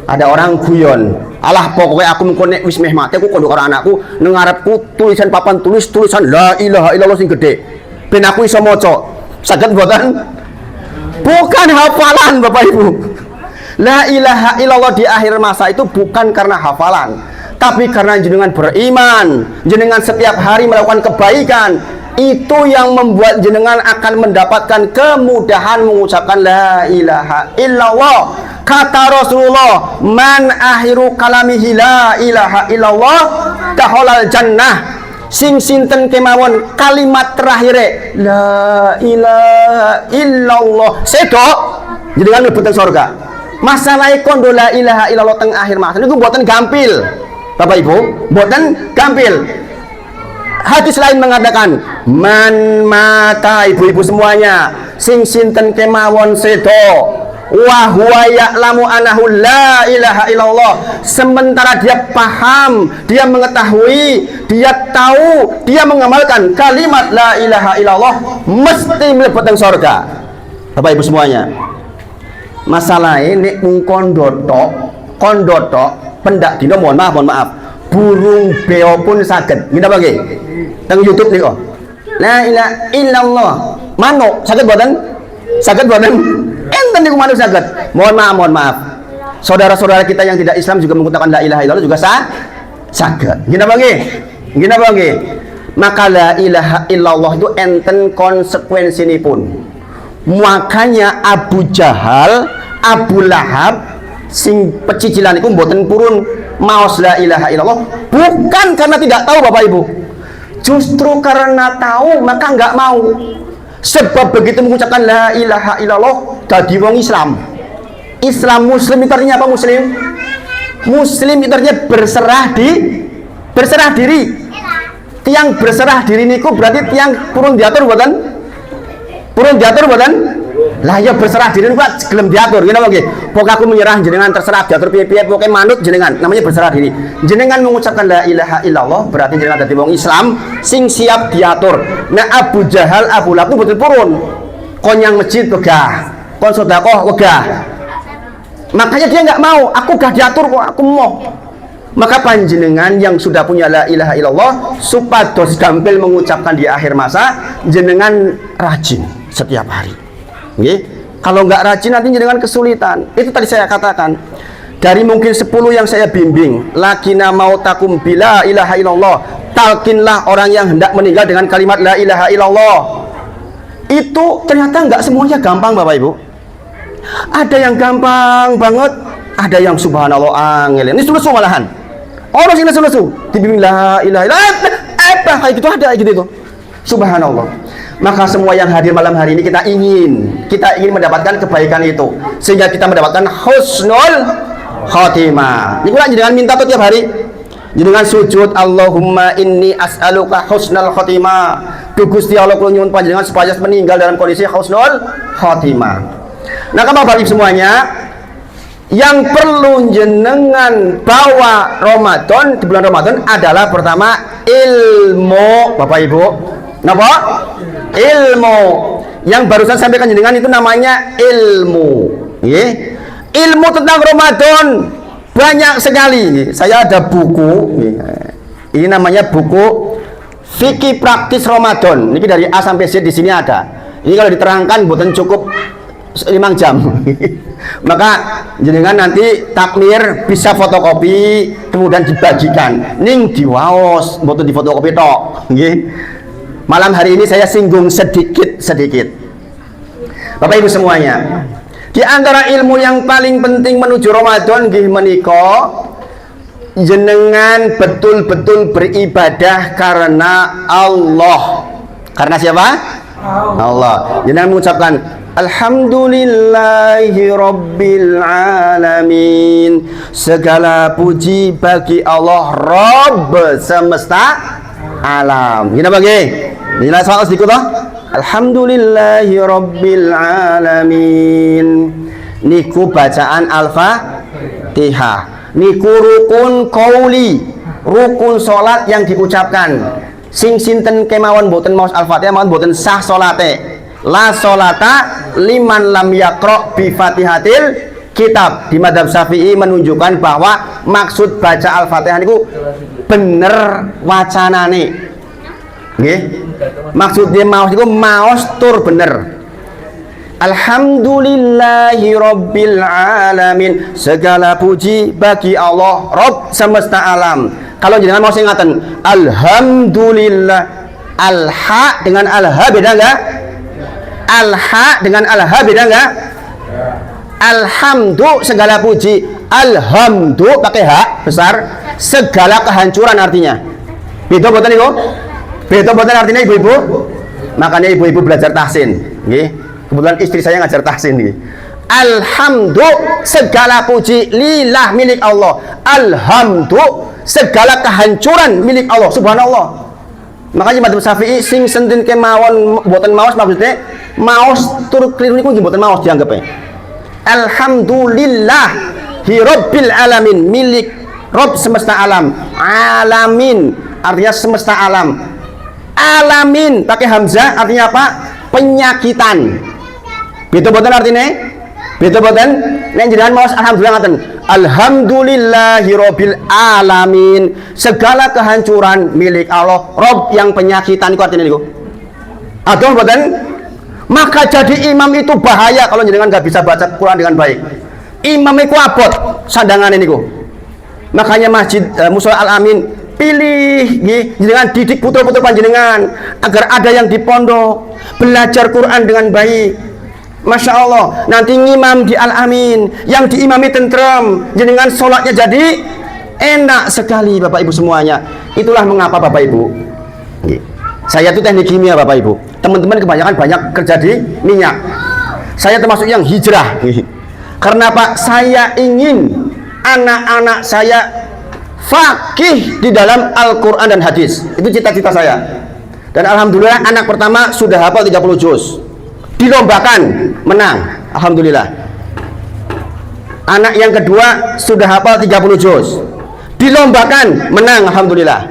Ada orang guyon, alah pokoknya aku mengkonek wis meh mati aku kondo karo anakku nang ngarepku tulisan papan tulisan la ilaha illallah sing gede ben aku iso maca. Saged mboten? Bukan hafalan Bapak Ibu. La ilaha illallah di akhir masa itu bukan karena hafalan, tapi karena jenengan beriman, jenengan setiap hari melakukan kebaikan. Itu yang membuat jenengan akan mendapatkan kemudahan mengucapkan la ilaha illallah. Kata Rasulullah, man akhiru kalamihi la ilaha illallah dakhalal jannah. Sing sinten kemawon kalimat terakhir la ilaha illallah sedo jenengan mlebu teng surga. Masalah kondo la ilaha illallah teng akhir masa niku mboten gampil. Bapak Ibu, mboten gampil. Hadis lain mengatakan, man mata ibu-ibu semuanya, sing sinten kemawon sedo, wa huwa ya'lamu annahu la ilaha illallah, sementara dia paham, dia mengetahui, dia tahu, dia mengamalkan kalimat la ilaha illallah, mesti mlebu teng surga. Bapak Ibu semuanya, masalah ini kondoto pendak dino, mohon maaf, burung beo pun saged. Ngene apa nggih? Teng YouTube niku. La ilaha illallah. Manuk saged boten? Saged boten? Enten niku manuk saged. Mohon maaf. Saudara-saudara kita yang tidak Islam juga menggunakan la ilaha illallah juga saged. Ngene apa nggih? Ngene apa nggih? Maka la ilaha illallah itu enten konsekuensinipun. Makanya Abu Jahal, Abu Lahab sing pecicilan itu mboten purun maos la ilaha illallah, bukan karena tidak tahu Bapak Ibu, justru karena tahu maka nggak mau. Sebab begitu mengucapkan la ilaha illallah jadi wong Islam. Islam Muslim itu artinya apa? Muslim itu artinya berserah diri. Tiang berserah diri niku berarti tiang purun diatur buatan? Lah ya berserah diri niku gelem diatur. Ngene apa nggih? Pokok aku menyerah jenengan terserah diatur piye-piye, pokoke manut jenengan. Namanya berserah diri. Jenengan mengucapkan la ilaha illallah berarti jenengan dadi wong Islam sing siap diatur. Nah Abu Jahal, Abu Lahab betul purun. Kon yang masjid wegah, kon sedekah wegah. Makanya dia nggak mau, aku gak diatur kok, aku mau. Maka panjenengan yang sudah punya la ilaha illallah supados gampil mengucapkan di akhir masa, jenengan rajin setiap hari. Nggih. Kalau nggak rajin nanti jenengan kesulitan. Itu tadi saya katakan. Dari mungkin 10 yang saya bimbing, lakina mautakum bila ilaha illallah, talkinlah orang yang hendak meninggal dengan kalimat la ilaha illallah. Itu ternyata nggak semuanya gampang Bapak Ibu. Ada yang gampang banget, ada yang subhanallah angel. Ini sulesu malahan. Orang sini sulesu, dibimbing la ilaha illallah. Kayak gitu ada gitu itu. Subhanallah. Maka semua yang hadir malam hari ini kita ingin mendapatkan kebaikan itu sehingga kita mendapatkan husnul khotimah. Ini kan jangan minta tuh tiap hari. Jenengan sujud Allahumma inni as'aluka husnul khotimah. Gusti Allah kula nyuwun panjenengan supaya meninggal dalam kondisi husnul khotimah. Nah, Bapak Ibu semuanya, yang perlu jenengan bawa Ramadan di bulan Ramadan adalah pertama ilmu, Bapak Ibu. Napa? Ilmu. Yang barusan sampaikan jenengan itu namanya ilmu. Nggih. Ilmu tentang Ramadan banyak sekali. Saya ada buku. Ini namanya buku Fikih Praktis Ramadan. Ini dari A sampai Z di sini ada. Ini kalau diterangkan bukan cukup 5 jam. Maka jenengan nanti takmir bisa fotokopi kemudian dibagikan. Ning diwaos, mboten difotokopi tok. Nggih. Malam hari ini saya singgung sedikit. Bapak Ibu semuanya, di antara ilmu yang paling penting menuju Ramadan nggih menika jenengan betul-betul beribadah karena Allah. Karena siapa? Allah. Jenengan mengucapkan alhamdulillahi rabbil alamin. Segala puji bagi Allah Rabb semesta alam. Gini apa nggih? Nilai soal sedikit toh. Alhamdulillahi rabbil alamin. Niku bacaan Al-Fatihah. Niku rukun qauli, rukun salat yang diucapkan. Sing sinten kemawon boten maos Al-Fatihah mawon boten sah salate. La salata liman lam yaqra bi Fatihatil kitab. Di madzhab Syafi'i menunjukkan bahwa maksud baca Al-Fatihah niku bener wacanane. Nggih. Maksudnya maos niku maos tur bener. Alhamdulillahi Rabbil Alamin. Segala puji bagi Allah Rabb semesta alam. Kalau jenengan mau singatan Alhamdulillah, al-ha dengan al-ha beda enggak? Al-ha dengan al-ha beda enggak? Alhamdu segala puji, alhamdu pakai ha besar, segala kehancuran artinya. Beda boten niku? Beda boten artinya ibu-ibu? Makanya ibu-ibu belajar tahsin, nggih. Kebetulan istri saya ngajar tahsin nih. Alhamdu segala puji lillah milik Allah. Alhamdu segala kehancuran milik Allah. Subhanallah. Makanya madzhab Syafi'i sing senten kemawon mboten maos maksudnya maos tur keliru niku nggih mboten maos dianggepnya. Alhamdulillah Rabbil alamin, milik Rabb semesta alam. Alamin artinya semesta alam. Alamin pakai hamzah artinya apa? Penyakitan. Beda boten artinya? Beda boten? Nek jenengan maos alhamdulillah ngaten. Alhamdulillahi Rabbil alamin. Segala kehancuran milik Allah, Rabb yang penyakitan itu artinya niku. Aduh boten? Maka jadi imam itu bahaya kalau jenengan nggak bisa baca Quran dengan baik. Imam itu abot sandangan niku. Makanya masjid Mushola Al-Amin pilih jenengan didik putra-putra panjenengan agar ada yang di pondok belajar Quran dengan baik. Masya Allah, nanti ngimam di Al-Amin, yang diimami tentrem, jenengan sholatnya jadi enak sekali Bapak Ibu semuanya. Itulah mengapa Bapak Ibu, saya itu teknik kimia Bapak Ibu. Teman-teman kebanyakan banyak kerja di minyak. Saya termasuk yang hijrah. Karena Pak, saya ingin anak-anak saya faqih di dalam Al-Quran dan hadis. Itu cita-cita saya. Dan alhamdulillah anak pertama sudah hafal 30 juz. Dilombakan, menang. Alhamdulillah. Anak yang kedua sudah hafal 30 juz. Dilombakan, menang. Alhamdulillah.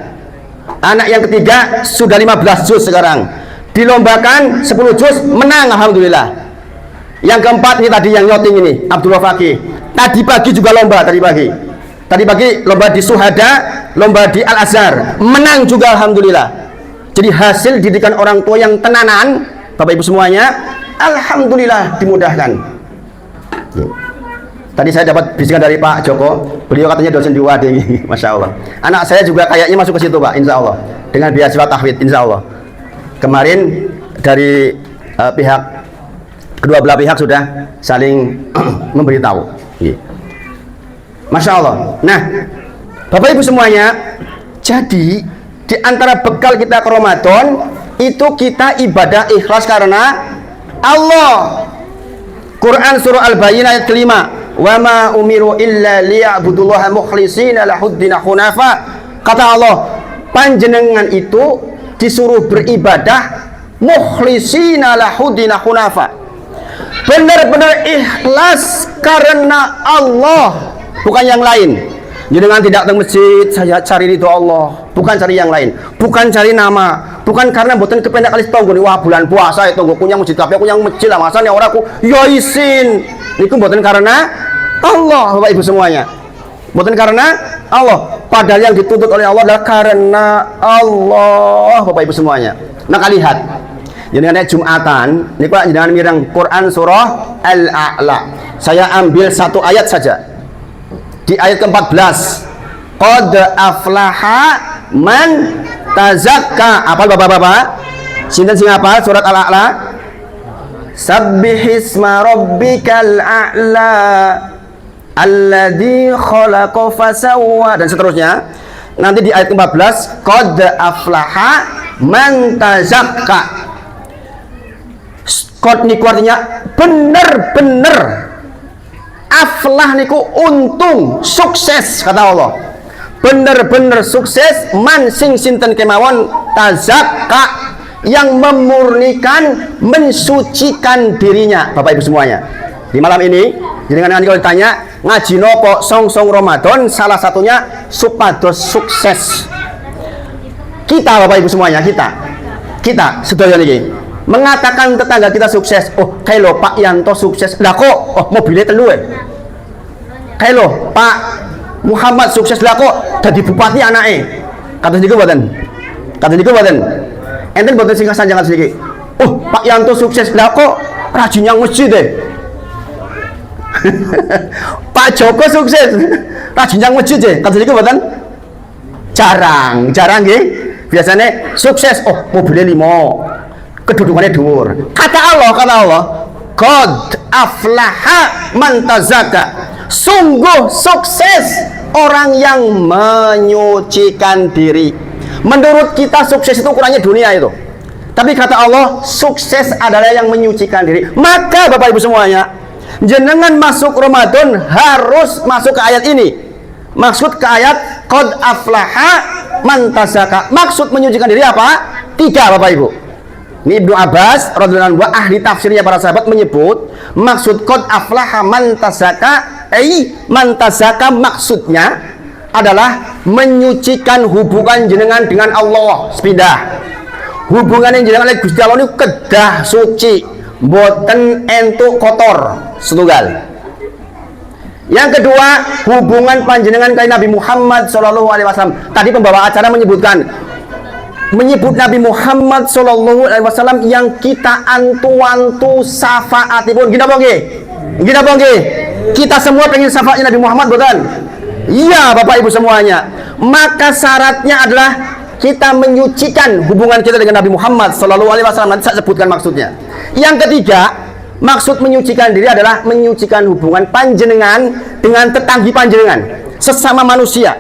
Anak yang ketiga sudah 15 juz sekarang. Dilombakan 10 juz, menang. Alhamdulillah. Yang keempat ini tadi yang nyoting ini, Abdullah Fakih. Tadi pagi juga lomba, tadi pagi. Tadi pagi lomba di Suhada, lomba di Al-Azhar, menang juga alhamdulillah. Jadi hasil didikan orang tua yang tenanan, Bapak Ibu semuanya, alhamdulillah dimudahkan. Tadi saya dapat bisikan dari Pak Joko, beliau katanya dosen di UAD, Masya Allah. Anak saya juga kayaknya masuk ke situ Pak, Insya Allah, dengan beasiswa tahfidz, Insya Allah. Kemarin dari kedua belah pihak sudah saling memberitahu. Masya Allah. Nah, Bapak Ibu semuanya, jadi di antara bekal kita ke Ramadan itu kita ibadah ikhlas karena Allah. Quran surah Al-Bayyinah ayat kelima, wa ma umiru illa liya'budullaha mukhlishina lahuddina hunafa. Kata Allah, panjenengan itu disuruh beribadah mukhlishina lahuddina hunafa, benar-benar ikhlas karena Allah, bukan yang lain. Jenengan tidak datang masjid, saya cari ridho Allah, bukan cari yang lain, bukan cari nama, bukan karena mboten kependak kali tonggo nih, wah bulan puasa itu gue kunyang masjid, tapi aku yang masjid lah masanya orang aku ya isin. Niku mboten karena Allah Bapak Ibu semuanya, mboten karena Allah, padahal yang dituntut oleh Allah adalah karena Allah Bapak Ibu semuanya. Maka lihat, jenengan Jumatan, niku jenengan mirang Quran surah Al-A'la. Saya ambil satu ayat saja. Di ayat ke-14, qad aflaha man tazakka. Apa Bapak-bapak? Sinten sing hafal surat Al-A'la? Sabbihisma rabbikal a'la alladzi khalaqa fasawwa, dan seterusnya. Nanti di ayat ke-14, qad aflaha man tazakka. Qad niku artinya bener-bener. Aflah niku untung, sukses kata Allah. Bener-bener sukses man sing sinten kemawon tazakka, yang memurnikan, mensucikan dirinya. Bapak Ibu semuanya, di malam ini jenengan kalau ditanya ngaji nopo song-song Ramadan, salah satunya supados sukses. Kita Bapak Ibu semuanya, kita sedaya niki mengatakan tetangga kita sukses. Oh, kayak lo Pak Yanto sukses. Lah kok mobilnya telu kayak lo Pak Muhammad sukses. Lah kok jadi bupati anaknya. Kata niku mboten. Enten mboten sing kasanjangan sedikit. Oh, Pak Yanto sukses. Lah kok rajin yang masjid deh. Pak Joko sukses rajin yang masjid deh. Kata niku mboten? Jarang nggih. Biasanya sukses, oh mobilnya 5, kedudukannya dhuwur. Kata Allah, qad aflaha man tazakka. Sungguh sukses orang yang menyucikan diri. Menurut kita sukses itu ukurannya dunia itu. Tapi kata Allah, sukses adalah yang menyucikan diri. Maka Bapak Ibu semuanya, jenengan masuk Ramadan harus masuk ke ayat ini. Maksud ke ayat qad aflaha man tazakka. Maksud menyucikan diri apa? 3 Bapak Ibu. Ini Ibnu Abbas radhiyallahu anhu, ahli tafsirnya para sahabat menyebut maksud qad aflaha man tazakka, man tazakka maksudnya adalah menyucikan hubungan jenengan dengan Allah. Sepindah. Hubungan yang jenengan oleh Gusti Allah ini kedah suci, boten entuk kotor. Setunggal. Yang kedua, hubungan panjenengan kali Nabi Muhammad SAW. Tadi pembawa acara menyebut Nabi Muhammad SAW yang kita antu-antu syafaatipun. Gina nggih? Kita semua pengen syafaatnya Nabi Muhammad, bukan? Iya, Bapak Ibu semuanya. Maka syaratnya adalah kita menyucikan hubungan kita dengan Nabi Muhammad SAW. Nanti saya sebutkan maksudnya. Yang ketiga, maksud menyucikan diri adalah menyucikan hubungan panjenengan dengan tetanggi panjenengan, sesama manusia.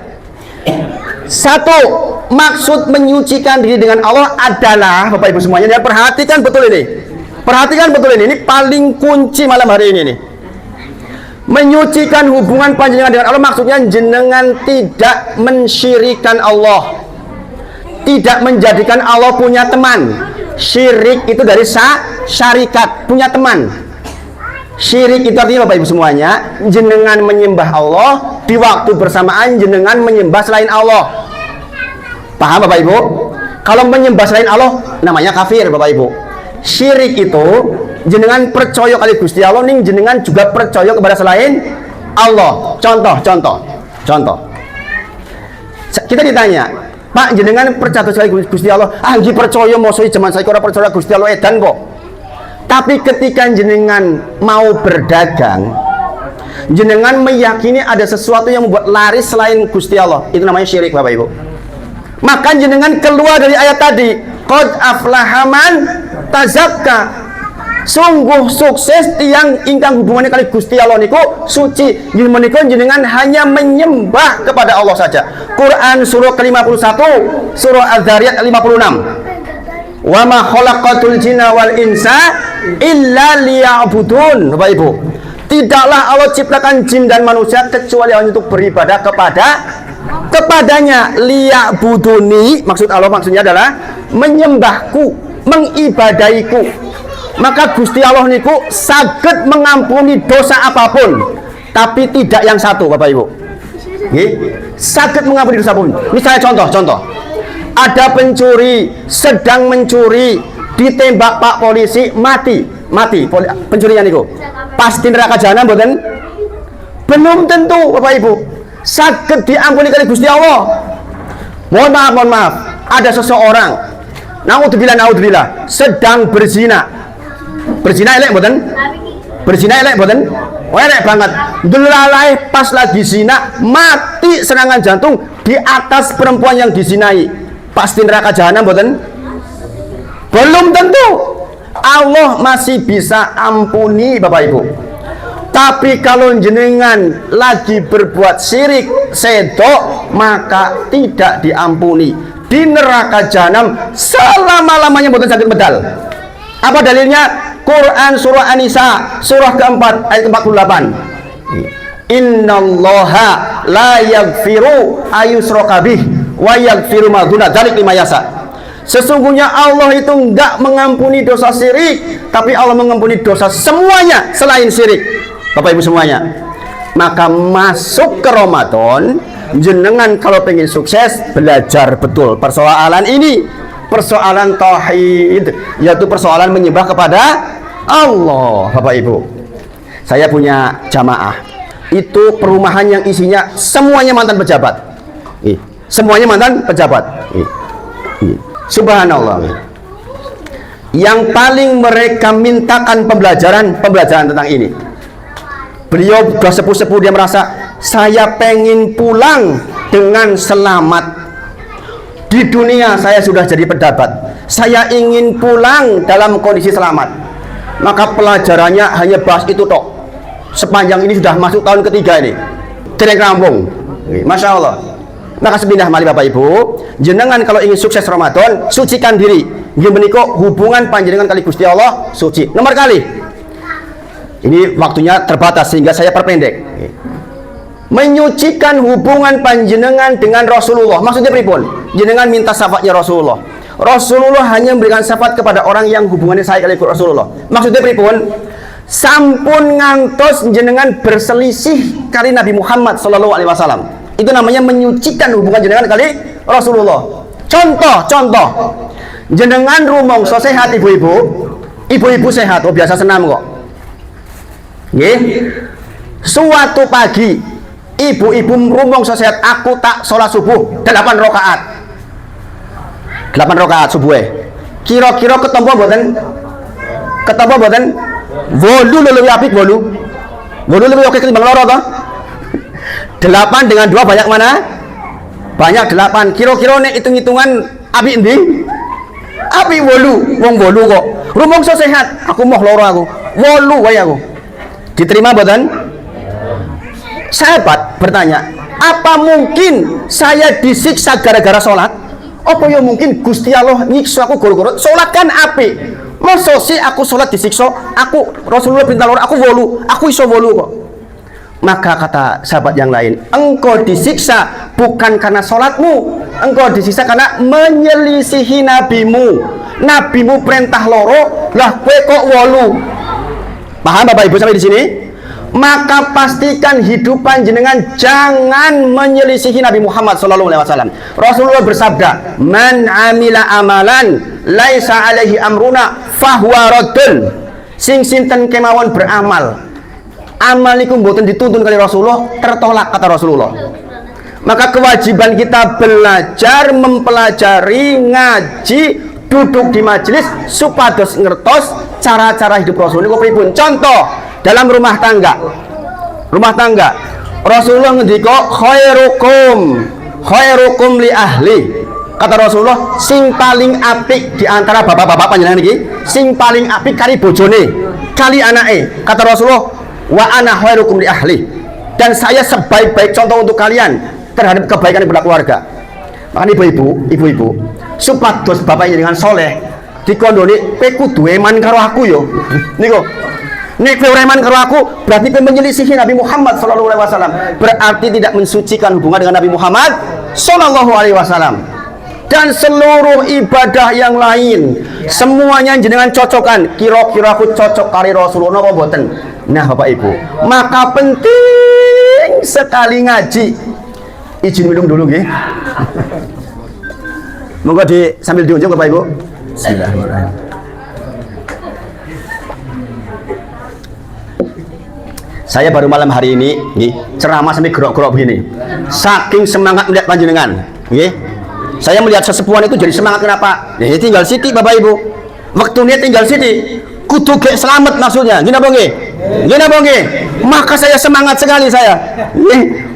Satu, maksud menyucikan diri dengan Allah adalah, Bapak Ibu semuanya, perhatikan betul ini. Ini paling kunci malam hari ini nih. Menyucikan hubungan panjenengan dengan Allah maksudnya jenengan tidak mensyirikan Allah, tidak menjadikan Allah punya teman. Syirik itu dari syarikat, punya teman. Syirik itu artinya Bapak Ibu semuanya, jenengan menyembah Allah, di waktu bersamaan jenengan menyembah selain Allah. Paham Bapak Ibu? Kalau menyembah selain Allah namanya kafir Bapak Ibu. Syirik itu jenengan percaya kali Gusti Allah ning jenengan juga percaya kepada selain Allah. Contoh. Kita ditanya, Pak, jenengan percaya sekali Gusti Allah. Nggih percaya, mosok zaman saiki ora percaya Gusti Allah edan kok. Tapi ketika jenengan mau berdagang, jenengan meyakini ada sesuatu yang membuat laris selain Gusti Allah, itu namanya syirik Bapak Ibu. Maka jenengan keluar dari ayat tadi, qad aflaha man tazakka. Sungguh sukses tiang ingkang hubungannya kali Gusti Allah niku suci. Menika jenengan hanya menyembah kepada Allah saja. Quran surah ke-51, surah Az-Zariyat 56. Wa ma khalaqatul jinna wal insa illa liya'budun. Bapak Ibu, tidaklah Allah ciptakan jin dan manusia kecuali hanya untuk beribadah kepadanya. Liya'buduni, maksud Allah maksudnya adalah menyembahku, mengibadaiku. Maka Gusti Allah niku saged mengampuni dosa apapun, tapi tidak yang satu Bapak Ibu. Nggih, saged mengampuni dosa apapun. Misalnya contoh. Ada pencuri sedang mencuri, ditembak Pak polisi, mati pencurinya niku. Pasti neraka jahanam mboten? Belum tentu Bapak Ibu. Saged diampuni kali Gusti Allah. Mohon maaf. Ada seseorang, naudzubillah, sedang berzina. Berzina elek mboten? Oh, elek banget. Delalai pas lagi zina, mati serangan jantung di atas perempuan yang dizinai. Pasti neraka jahanam mboten? Belum tentu. Allah masih bisa ampuni Bapak Ibu. Tapi kalau jenengan lagi berbuat syirik, sedok, maka tidak diampuni. Di neraka jahanam selama-lamanya mboten sakit medal. Apa dalilnya? Quran surah An-Nisa surah keempat ayat 48. Innallaha la yaghfiru ayyushraka bih wa yaghfiru ma duna dzalik liman yasha. Sesungguhnya Allah itu enggak mengampuni dosa syirik, tapi Allah mengampuni dosa semuanya selain syirik. Bapak Ibu semuanya, maka masuk ke Ramadan, jenengan kalau pengen sukses belajar betul persoalan ini, persoalan tauhid, yaitu persoalan menyembah kepada Allah. Bapak Ibu, saya punya jamaah, itu perumahan yang isinya semuanya mantan pejabat. Semuanya mantan pejabat. Subhanallah. yang paling mereka mintakan pembelajaran tentang ini. Beliau sudah sepuh-sepuh, dia merasa saya pengen pulang dengan selamat. Di dunia saya sudah jadi pejabat, saya ingin pulang dalam kondisi selamat. Maka pelajarannya hanya bahas itu tok. Sepanjang ini sudah masuk tahun ketiga ini. Dereng rampung. Masya Allah. Maka sepindah mali Bapak Ibu, jenengan kalau ingin sukses Ramadan, sucikan diri. Nggih menika hubungan panjenengan kali Gusti Allah suci. Nomor kali. Ini waktunya terbatas sehingga saya perpendek. Menyucikan hubungan panjenengan dengan Rasulullah. Maksudnya pripun? Jenengan minta syafaatnya Rasulullah. Rasulullah hanya memberikan syafaat kepada orang yang hubungannya saya kali Rasulullah. Maksudnya pripun? Sampun ngantos jenengan berselisih kali Nabi Muhammad sallallahu alaihi wasallam. Itu namanya menyucikan hubungan jenengan kali Rasulullah. Contoh. Jenengan rumangsa sehat ibu-ibu. Ibu-ibu sehat, oh biasa senam kok. Nggih. Suatu pagi ibu-ibu rumangsa sehat, aku tak sholat subuh 8 rakaat. 8 rakaat subuh. Kira-kira ketompo mboten? Ketompo mboten? Wolu lebih apik wolu. Wolu lebih oke ketimbang loro toh? 8 dengan 2 banyak mana? Banyak 8. Kira-kira nek hitung-hitungan apik endi? Apik wolu. Wong wolu kok. Rumangsa sehat, aku moh loro aku. Wolu wae aku. Diterima mboten? Sahabat bertanya, apa mungkin saya disiksa gara-gara sholat? Apa ya mungkin Gusti Allah nyiksa aku gara-gara sholat kan apik? Masa sih aku sholat disiksa? Aku Rasulullah perintah loro, aku wolu, aku iso wolu kok. Maka kata sahabat yang lain, engkau disiksa bukan karena sholatmu, engkau disiksa karena menyelisihi nabimu. Nabimu perintah loro, lah kowe kok wolu. Paham Bapak Ibu sampai di sini? Maka pastikan hidupan jenengan jangan menyelisihi Nabi Muhammad sallallahu alaihi wasallam. Rasulullah bersabda, "Man amila amalan laisa alaihi amruna fahuwa raddun." Sing sinten kemawon beramal, amal niku mboten dituntun kali Rasulullah, tertolak kata Rasulullah. Maka kewajiban kita belajar, mempelajari, ngaji, duduk di majelis supados ngertos cara-cara hidup Rasul niku pripun. Contoh dalam rumah tangga Rasulullah ngendika khairukum li ahli. Kata Rasulullah, sing paling apik di antara bapak-bapak panjenengan iki, sing paling apik kali bojone, kali anake. Kata Rasulullah, wa ana khairukum li ahli. Dan saya sebaik-baik contoh untuk kalian terhadap kebaikan ibu keluarga. Makanya ibu-ibu, supados bapak dengan soleh dikondoni kowe kudu eman karo aku yo. Niku nek kowe eman karo aku berarti kowe menyelisihi Nabi Muhammad sallallahu alaihi wasallam. Berarti tidak mensucikan hubungan dengan Nabi Muhammad sallallahu alaihi wasallam. Dan seluruh ibadah yang lain semuanya jenengan cocokkan. Kira-kira aku cocok kali Rasulullah apa mboten? Nah, Bapak Ibu, maka penting sekali ngaji. Izin minum dulu nggih. Monggo sambil diunjuk Bapak Ibu. Bismillahirrahmanirrahim. Saya baru malam hari ini ceramah sampai gerok-gerok begini. Saking semangat melihat panjenengan, saya melihat sesepuhan itu jadi semangat. Kenapa? Ya tinggal sithik Bapak Ibu. Waktunya tinggal sithik. Kudu gek selamat maksudnya. Gini apa nggih? Gini apa nggih? Maka saya semangat sekali saya.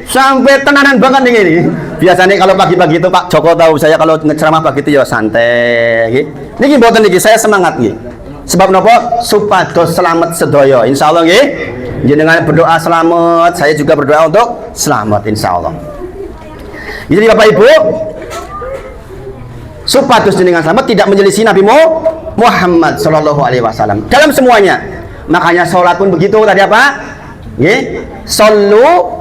Sampai tenanan banget ini. Biasanya kalau pagi-pagi itu Pak Joko tahu saya kalau ceramah pagi itu ya santai nggih. Niki mboten niki saya semangat nggih. Sebab napa? Supados selamat sedaya. Insyaallah nggih. Jenengan berdoa selamat, saya juga berdoa untuk selamat insyaallah. Jadi Bapak Ibu, supados jenengan selamat tidak menyelisih Nabi Muhammad sallallahu alaihi wasallam dalam semuanya. Makanya sholat pun begitu tadi apa? Nggih.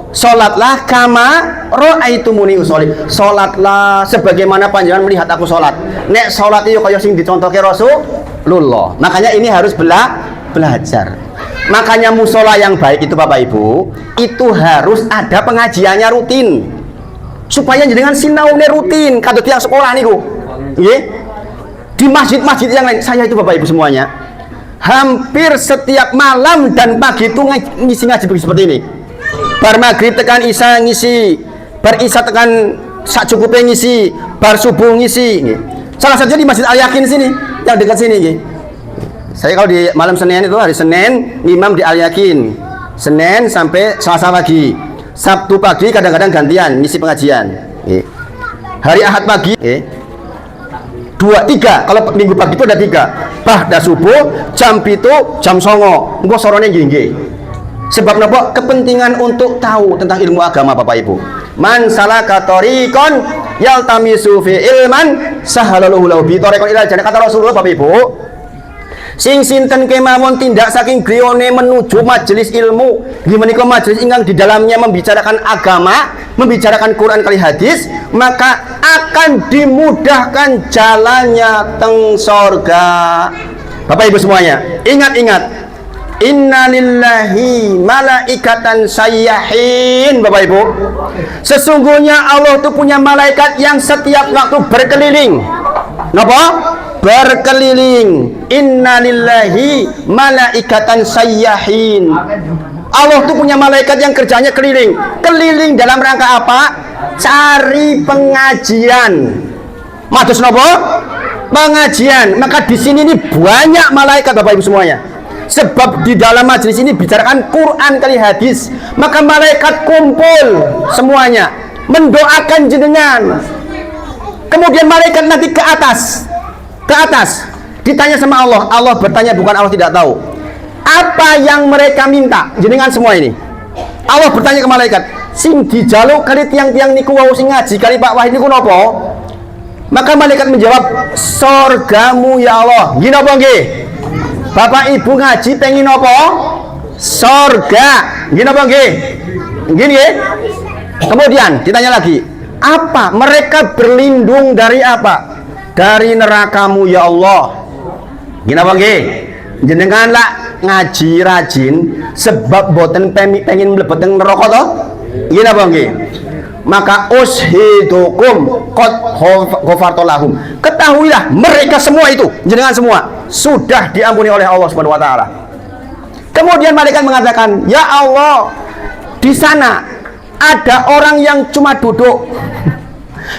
Sholatlah kama ra'aitumuni usolli. Sholatlah sebagaimana panjenengan melihat aku sholat. Nek sholat itu kaya sing dicontohke Rasulullah. Makanya ini harus belajar. Makanya musola yang baik itu Bapak Ibu, itu harus ada pengajiannya rutin. Supaya jenengan sinaune rutin, kadot yang sekolah niku. Nggih. Di masjid-masjid yang lain, saya itu Bapak Ibu semuanya hampir setiap malam dan pagi itu ngisi ngaji seperti ini. Bar maghrib tekan isya ngisi, bar isya tekan sak cukupnya ngisi, bar subuh ngisi. Salah satunya di Masjid Al Yakin sini, yang dekat sini. Saya kalau di malam Senin itu, hari Senin imam di Al Yakin, Senin sampai Selasa pagi, Sabtu pagi kadang-kadang gantian ngisi pengajian. Hari Ahad pagi, 2, 3. Kalau minggu pagi itu ada 3. Ba'da subuh, jam itu, jam songo. Engko sorone nggih. Sebab napa? Kepentingan untuk tahu tentang ilmu agama, Bapak Ibu. Man salaka tariqan yaltamisu fi ilman sahalallahu lahu bi tariqan ilal jannah. Kata Rasulullah, Bapak Ibu, sing sinten kemawon tindak saking griyane menuju majelis ilmu, gimana majelis ingkang di dalamnya membicarakan agama, membicarakan Quran kali hadis, maka akan dimudahkan jalannya teng sorga. Bapak Ibu semuanya, ingat-ingat, inna lillahi malaikatan sayyahin. Bapak Ibu, sesungguhnya Allah itu punya malaikat yang setiap waktu berkeliling. Napa? Berkeliling. Inna lillahi malaikatan sayyahin. Allah itu punya malaikat yang kerjanya keliling. Keliling dalam rangka apa? Cari pengajian. Mados napa? Pengajian. Maka di sini ini banyak malaikat, Bapak Ibu semuanya. Sebab di dalam majelis ini bicarakan Quran kali hadis, maka malaikat kumpul semuanya mendoakan jenengan. Kemudian malaikat nanti ke atas ditanya sama Allah. Allah bertanya, bukan Allah tidak tahu apa yang mereka minta jenengan semua ini. Allah bertanya ke malaikat, sing dijaluk kali tiang-tiang niku wau sing ngaji kali Pak Wahid niku napa? Maka malaikat menjawab, sorgamu ya Allah. Gini apa nggih? Bapak Ibu ngaji pengen apa? Sorga. Gini apa nggih? Gini nggih? Kemudian ditanya lagi, apa mereka berlindung dari apa? Dari nerakamu ya Allah. Gini apa nggih? Jenengan lah ngaji rajin sebab boten pengen mlebet teng neraka to? Gini apa nggih? Maka ushidukum qad ghafartu lahum. Ketahuilah mereka semua itu, jenengan semua sudah diampuni oleh Allah Subhanahu wa taala. Kemudian malaikat mengatakan, "Ya Allah, di sana ada orang yang cuma duduk.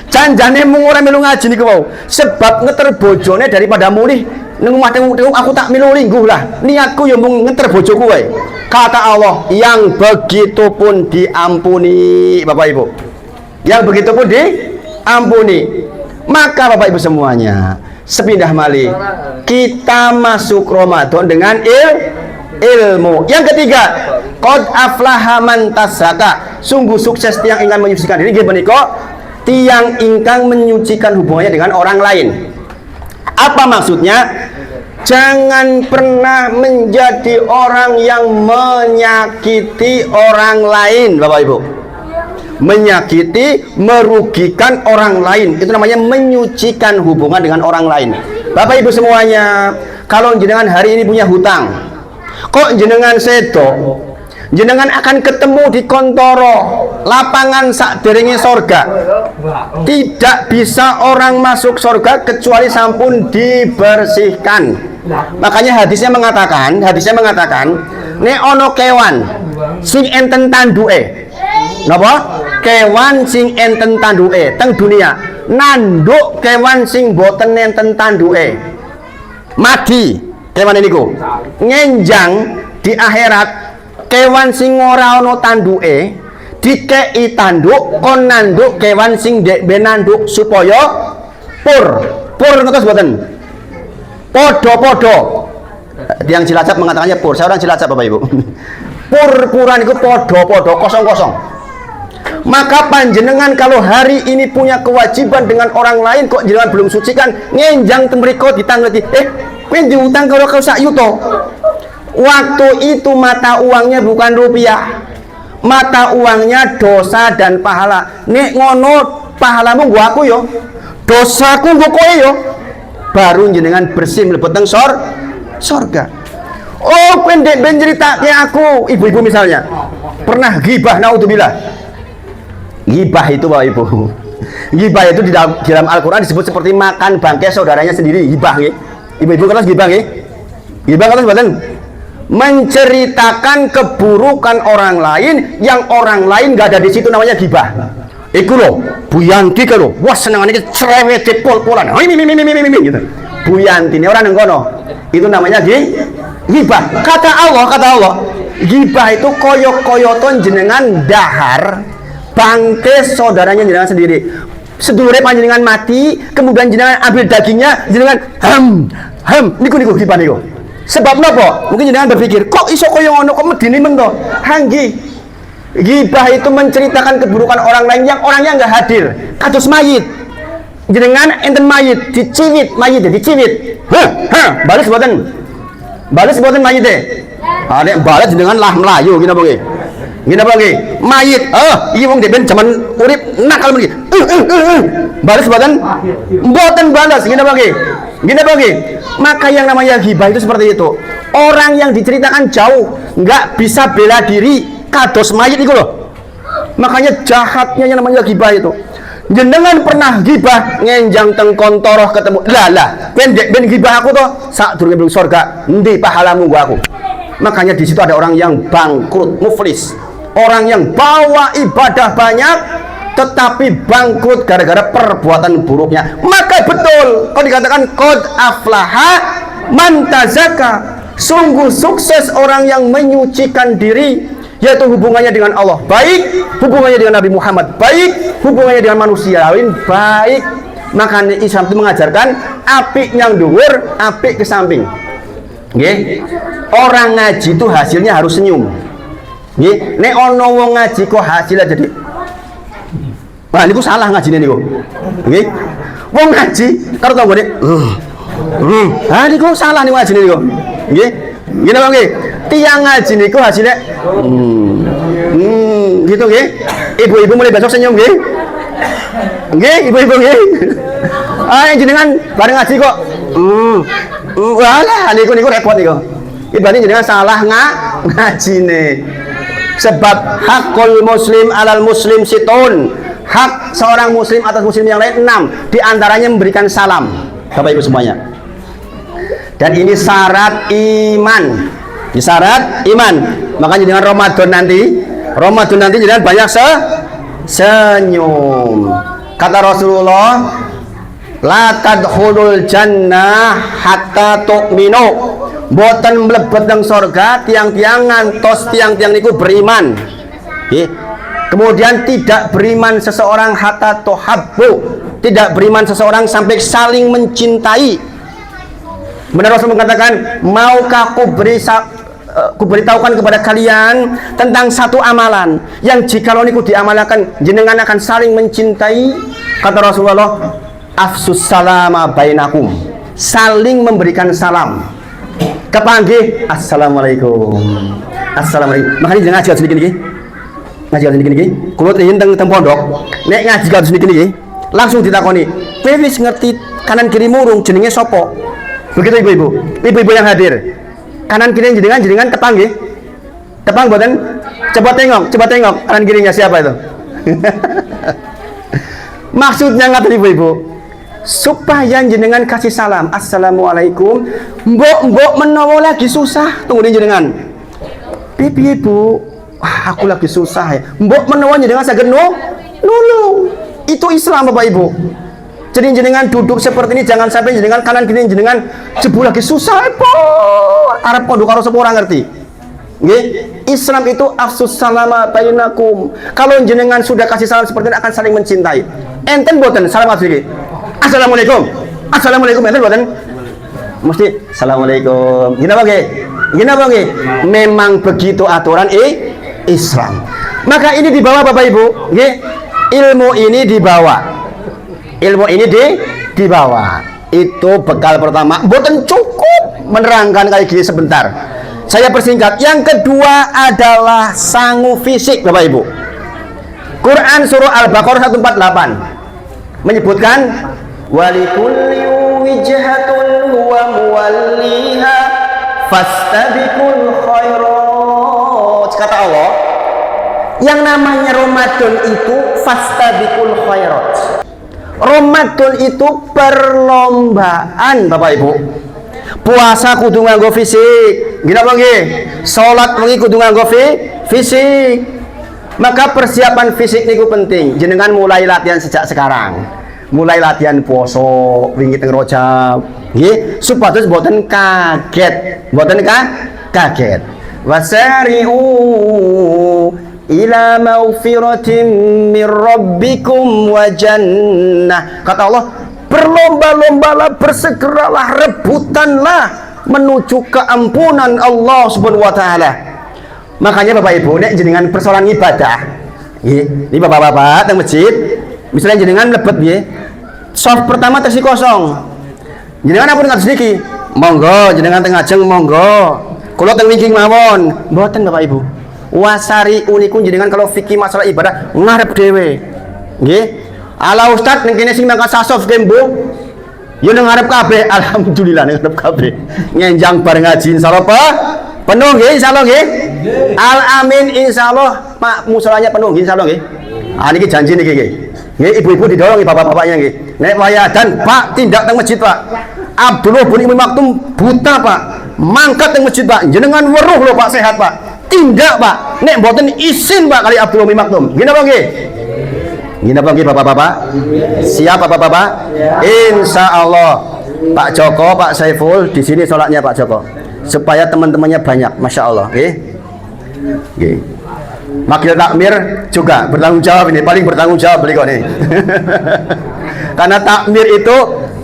Janjane mung ora melu ngaji niku wau. Sebab ngeter bojone daripada mulih ning omah aku tak melu lingguh lah. Niatku ya mung ngeter bojoku wae." Kata Allah, yang begitu pun diampuni, Bapak Ibu. Yang begitu pun diampuni. Maka Bapak Ibu semuanya, sepindah malih kita masuk Ramadan dengan ilmu. Yang ketiga, qad aflaha man tasaka. Sungguh sukses tiang ingkang menyucikan diri nggih menika tiang ingkang menyucikan hubungannya dengan orang lain. Apa maksudnya? Jangan pernah menjadi orang yang menyakiti orang lain, Bapak Ibu. Menyakiti, merugikan orang lain, itu namanya menyucikan hubungan dengan orang lain. Bapak Ibu semuanya, kalau jenengan hari ini punya hutang, kok jenengan sedo, jenengan akan ketemu di kontoro lapangan sakderenge sorga. Tidak bisa orang masuk sorga kecuali sampun dibersihkan. Makanya hadisnya mengatakan, nek ono kewan sing enten tanduke, napa? Kewan sing enten tanduke teng dunia, nanduk kewan sing boten enten tanduke, mati kewan niku. Ngenjang di akhirat kewan sing ora ana tanduke dikei tanduk kon nanduk kewan sing ndek benanduk supaya pur ngertos boten? Podo-podo. Yang Cilacap mengatakannya pur. Saya orang Cilacap, Bapak Ibu. Pur-puran itu podo-podo, kosong-kosong. Maka panjenengan kalau hari ini punya kewajiban dengan orang lain kok jenengan belum sucikan, ngenjang temriko ditangleti. Kowe diutang kalau kau sak yuto. Waktu itu mata uangnya bukan rupiah. Mata uangnya dosa dan pahala. Nek ngono pahalamu gua aku yo. Dosaku gua kowe yo. Baru jenengan bersih mlebet teng sorga. Oh, kowe ndek ben nyeritake aku, ibu-ibu misalnya pernah ghibah, naudzubillah. Ghibah itu Bapak Ibu. Ghibah itu di dalam Al-Qur'an disebut seperti makan bangkai saudaranya sendiri, ghibah nggih. Ibu-ibu kan ghibah nggih? Ghibah kan mboten? Menceritakan keburukan orang lain yang orang lain enggak ada di situ, namanya ghibah. Iku lho, Bu Yanti ke lho, wah senengane iki cerewet pol-polan. Gitu. Bu Yanti ini orang nang kono. Itu namanya ghibah. Kata Allah, ghibah itu koyok-koyoton jenengan dahar bangke saudaranya jenengan sendiri. Sedulure panjenengan mati, kemudian jenengan ambil dagingnya, jenengan niku ghibah niku. Sebab napa? Mungkin jenengan berpikir, kok iso koyo ngono, kok medeni men to? Hanggi. Ghibah itu menceritakan keburukan orang lain yang orangnya enggak hadir. Kados mayit. Jenengan enten mayit, diciwit mayit, diciwit. Balas boten mayit deh. Nek balas jenengan lah melayu gini apa nggih? Gini apa nggih? Mayit. Iki wong ben jaman urip nakal mriki. Balas boten? Boten balas. Gini apa nggih? Gini apa nggih? Maka yang namanya ghibah itu seperti itu. Orang yang diceritakan jauh nggak bisa bela diri kados mayit itu loh. Makanya jahatnya yang namanya ghibah itu. Jenengan pernah ghibah ngenjang teng kontoroh ketemu ben ghibah aku toh sak durunge mlebu surga endi pahalamu gua aku. Makanya di situ ada orang yang bangkrut, muflis, orang yang bawa ibadah banyak tetapi bangkrut gara-gara perbuatan buruknya. Maka betul kalau dikatakan qad aflaha man tazakka, sungguh sukses orang yang menyucikan diri, yaitu hubungannya dengan Allah baik, hubungannya dengan Nabi Muhammad baik, hubungannya dengan manusia lain baik. Makanya Islam itu mengajarkan apik yang dhuwur, apik ke samping. Nggih. Orang ngaji itu hasilnya harus senyum. Nggih, nek ana wong ngaji kok hasilnya jadi wah niku salah ngajine niku. Nggih. Wong ngaji karo tanggane niku salah niku ngajine niku. Nggih. Ngene Bang nggih. Tiang ngaji niku hasilnya gitu nggih. Ibu-ibu mulai besok senyum nggih. Nggih, ibu-ibu nggih. Jenengan bareng ngaji kok walah niku repot niku. Ibane jenengan salah ngajine. Sebab hakul muslim alal muslim situn. Hak seorang muslim atas muslim yang lain 6. Di antaranya memberikan salam. Bapak Ibu semuanya. Dan ini syarat iman. Ini syarat iman. Makanya dengan Ramadan nanti jangan banyak senyum. Kata Rasulullah, la tadkhulul jannah hatta tu'minu. Boten mlebet nang surga tiang-tiang ngantos tiang-tiang niku beriman. Kemudian tidak beriman seseorang hatta tuhabbu. Tidak beriman seseorang sampai saling mencintai. Benar Rasul mengatakan, maukah kuberitahukan kepada kalian tentang satu amalan yang jikalau niku diamalkan jenengan akan saling mencintai. Kata Rasulullah, afsus salama bainakum, saling memberikan salam. Kepanggih assalamualaikum, assalamualaikum. Makanya jangan ngaji sedikit niki, ngaji sedikit niki. Kulo teh teng pondok, nek ngaji sedikit niki, langsung ditakoni, kowe wis ngerti kanan kiri murung jenenge sapa? Begitu ibu-ibu yang hadir. Kanan kiri jenengan tepang nggih. Tepang mboten? Coba tengok kanan kirinya siapa itu? Maksudnya ngaten ibu-ibu, supaya jenengan kasih salam, assalamualaikum. Mbok menawa lagi susah, tunggu jenengan. Piye Bu? Aku lagi susah ya. Mbok menawa jenengan saged nulung. Itu Islam Bapak Ibu. Jadi jenengan duduk seperti ini, jangan sampai jenengan kanan kiri jenengan jebu lagi susah arep pondok karo semua orang ngerti. Nggih, Islam itu afsus salama bainakum. Kalau jenengan sudah kasih salam seperti ini akan saling mencintai. Enten boten salam asli. Assalamualaikum. Assalamualaikum enten boten? Mesti assalamualaikum. Gini apa nggih? Memang begitu aturan Islam. Maka ini dibawa Bapak Ibu, nggih. Ilmu ini dibawa. Itu bekal pertama. Boten cukup menerangkan kayak gini sebentar. Saya persingkat. Yang kedua adalah sangu fisik Bapak Ibu. Quran surah Al-Baqarah 148 menyebutkan walikulli wijhatun huwa muwalliha fastabiqul khairat. Kata Allah, yang namanya Ramadan itu fastabiqul khairat. Ramadan itu perlombaan Bapak Ibu. Puasa kudu nganggo fisik. Gila apa nggih? Salat wengi kudu nganggo fisik. Maka persiapan fisik niku penting. Jenengan mulai latihan sejak sekarang. Mulai latihan poso wingi teng Rajab. Nggih, supados mboten kaget. Mboten kaget. Wasari'u ila maghfiratin min rabbikum wa jannah. Kata Allah, berlomba-lombalah, bersegeralah, rebutanlah menuju keampunan Allah Subhanahu wa taala. Makanya Bapak Ibu, nek jenengan persoalan ibadah, nggih, ini bapak-bapak teng masjid, misalnya jenengan lebet nggih, soft pertama tersi kosong. Jenengan apa ngatus niki? Monggo jenengan teng ajeng monggo. Kula teng wingking mawon. Mboten Bapak Ibu. Wasari uniku jenengan kalau fikih masalah ibadah ngarep dhewe. Nggih. Ala ustaz ning kene sing mangkat sasof kembo. Yo nang ngarep kabeh, alhamdulillah nang ngarep kabeh. Ngenjang bareng ngaji insyaallah penuh nggih insyaallah nggih. Al amin insyaallah Pak musolanya penuh nggih insyaallah nggih. Ah niki janji niki nggih. Nggih ibu-ibu didorong bapak-bapaknya nggih. Nek wayadan Pak tindak teng masjid Pak. Abdullah bin Umi Maktum buta Pak. Mangkat teng masjid Pak. Jenengan weruh lho Pak sehat Pak. Tindak Pak. Nek mboten izin Pak kali Abdullah bin Maktum. Nggih napa nggih? Nggih napa nggih bapak-bapak? Siap bapak-bapak? Insyaallah. Pak Joko, Pak Saiful di sini sholatnya Pak Joko. Supaya teman-temannya banyak, masya Allah, nggih. Nggih. Makil takmir juga bertanggung jawab ini, paling bertanggung jawab beliau nih. Karena takmir itu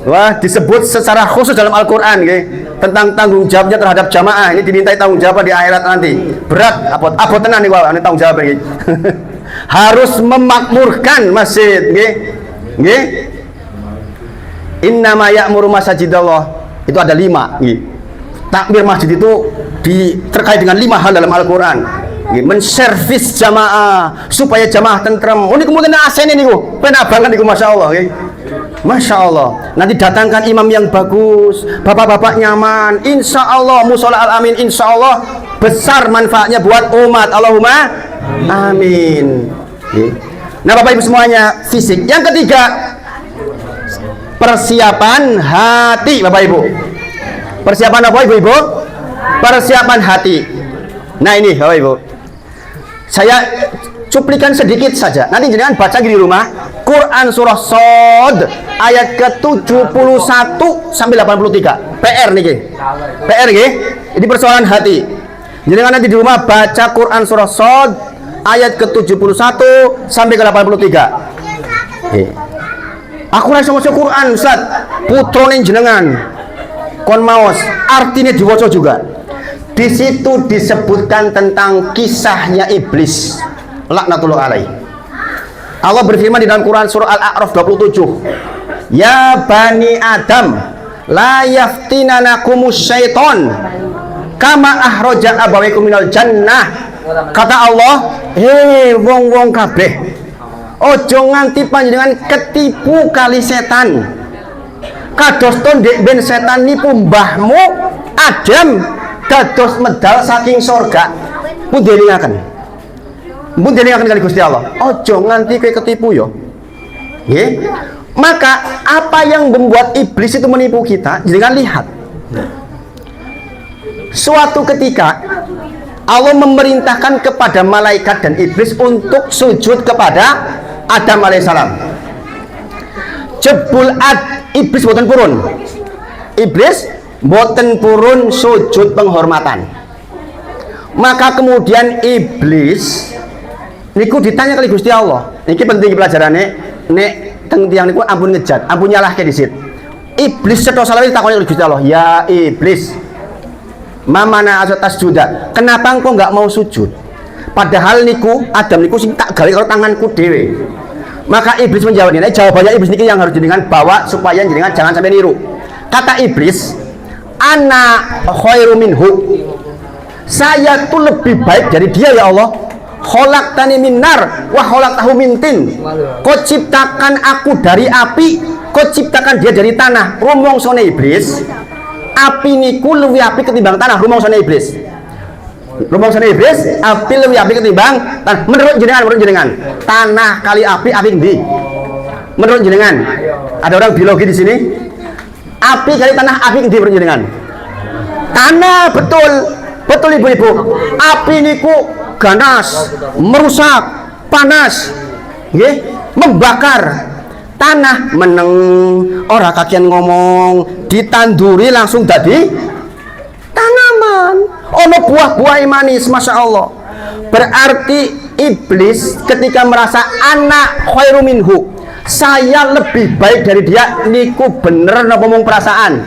wah disebut secara khusus dalam Al-Qur'an nggih, tentang tanggung jawabnya terhadap jamaah. Ini dimintai tanggung jawab di akhirat nanti. Berat, apa tenan nih ini tanggung jawab nggih. Harus memakmurkan masjid nggih. Nggih. Innama ya'muru masajidallah. Itu ada 5 nggih. Takmir masjid itu terkait dengan 5 hal dalam Al-Qur'an. Menservis jamaah supaya jamaah tentrem. Oh ini kemudian asen ini niku, penak banget niku masya Allah. Masya Allah. Nanti datangkan imam yang bagus, bapak-bapak nyaman. Insya Allah musola al amin. Insya Allah besar manfaatnya buat umat. Allahumma amin. Nah bapak ibu semuanya fisik. Yang ketiga persiapan hati bapak ibu. Persiapan apa ibu-ibu? Persiapan hati. Nah ini bapak ibu. Saya cuplikan sedikit saja. Nanti jangan baca di rumah. Quran surah Shad ayat ke-71 sampai 83. PR nih, PR nggih. Ini persoalan hati. Jangan nanti di rumah baca Quran surah Shad ayat ke-71 sampai ke-83. Aku rasa maca Quran, Ustaz. Putrone jenengan. Kon maos, artinya diwaca juga. Di situ disebutkan tentang kisahnya iblis laknatullah alaih. Allah berfirman di dalam Quran surah Al-A'raf 27. Ya bani Adam, la yaftinanakumus syaiton kama ahraja abawaikum minal jannah. Kata Allah, wong-wong kabeh, ojo nganti panjenengan ketipu kali setan. Kados to ndek ben setan nipu mbahmu Adam dados medal saking sorga. Pun delingaken kali Gusti Allah. Ojo nganti kowe ketipu yo. Nggih. Maka apa yang membuat iblis itu menipu kita? Jangan lihat. Suatu ketika Allah memerintahkan kepada malaikat dan iblis untuk sujud kepada Adam alaihissalam. Jebul iblis boten purun. Iblis boten purun sujud penghormatan. Maka kemudian iblis niku ditanya kali Gusti Allah. Niki penting pelajarane, nek teng tiyang niku ampun ngejat, ampun nyalahke disit. Iblis cetha salah takoni kali Gusti Allah, "Ya iblis, mamana atas juda. Kenapa engkau nggak mau sujud? Padahal niku Adam niku sing tak gawe karo tanganku dhewe." Maka iblis menjawab ini, jawabannya iblis niki yang harus jenengan bawa supaya jenengan jangan sampai niru. Kata iblis, ana khairu minhu. Saya tuh lebih baik dari dia ya Allah. Khalaqtani min nar wa khalaqtahu min tin. Kau ciptakan aku dari api, kau ciptakan dia dari tanah. Rumongsone iblis, api niku luwih api ketimbang tanah. Rumongsone iblis. Rumongsone iblis, api luwih api ketimbang tanah. Menurut jenengan, tanah kali api endi? Menurut jenengan, ada orang biologi di sini. Api kali tanah api endi menurut jenengan? Tanah, betul ibu-ibu. Api niku ganas, merusak, panas, nggih, membakar. tanah meneng ora kakian ngomong ditanduri langsung dadi tanaman ono buah-buah manis masya Allah. Berarti iblis ketika merasa anak khairu minhu, saya lebih baik dari dia, niku bener napa ngomong perasaan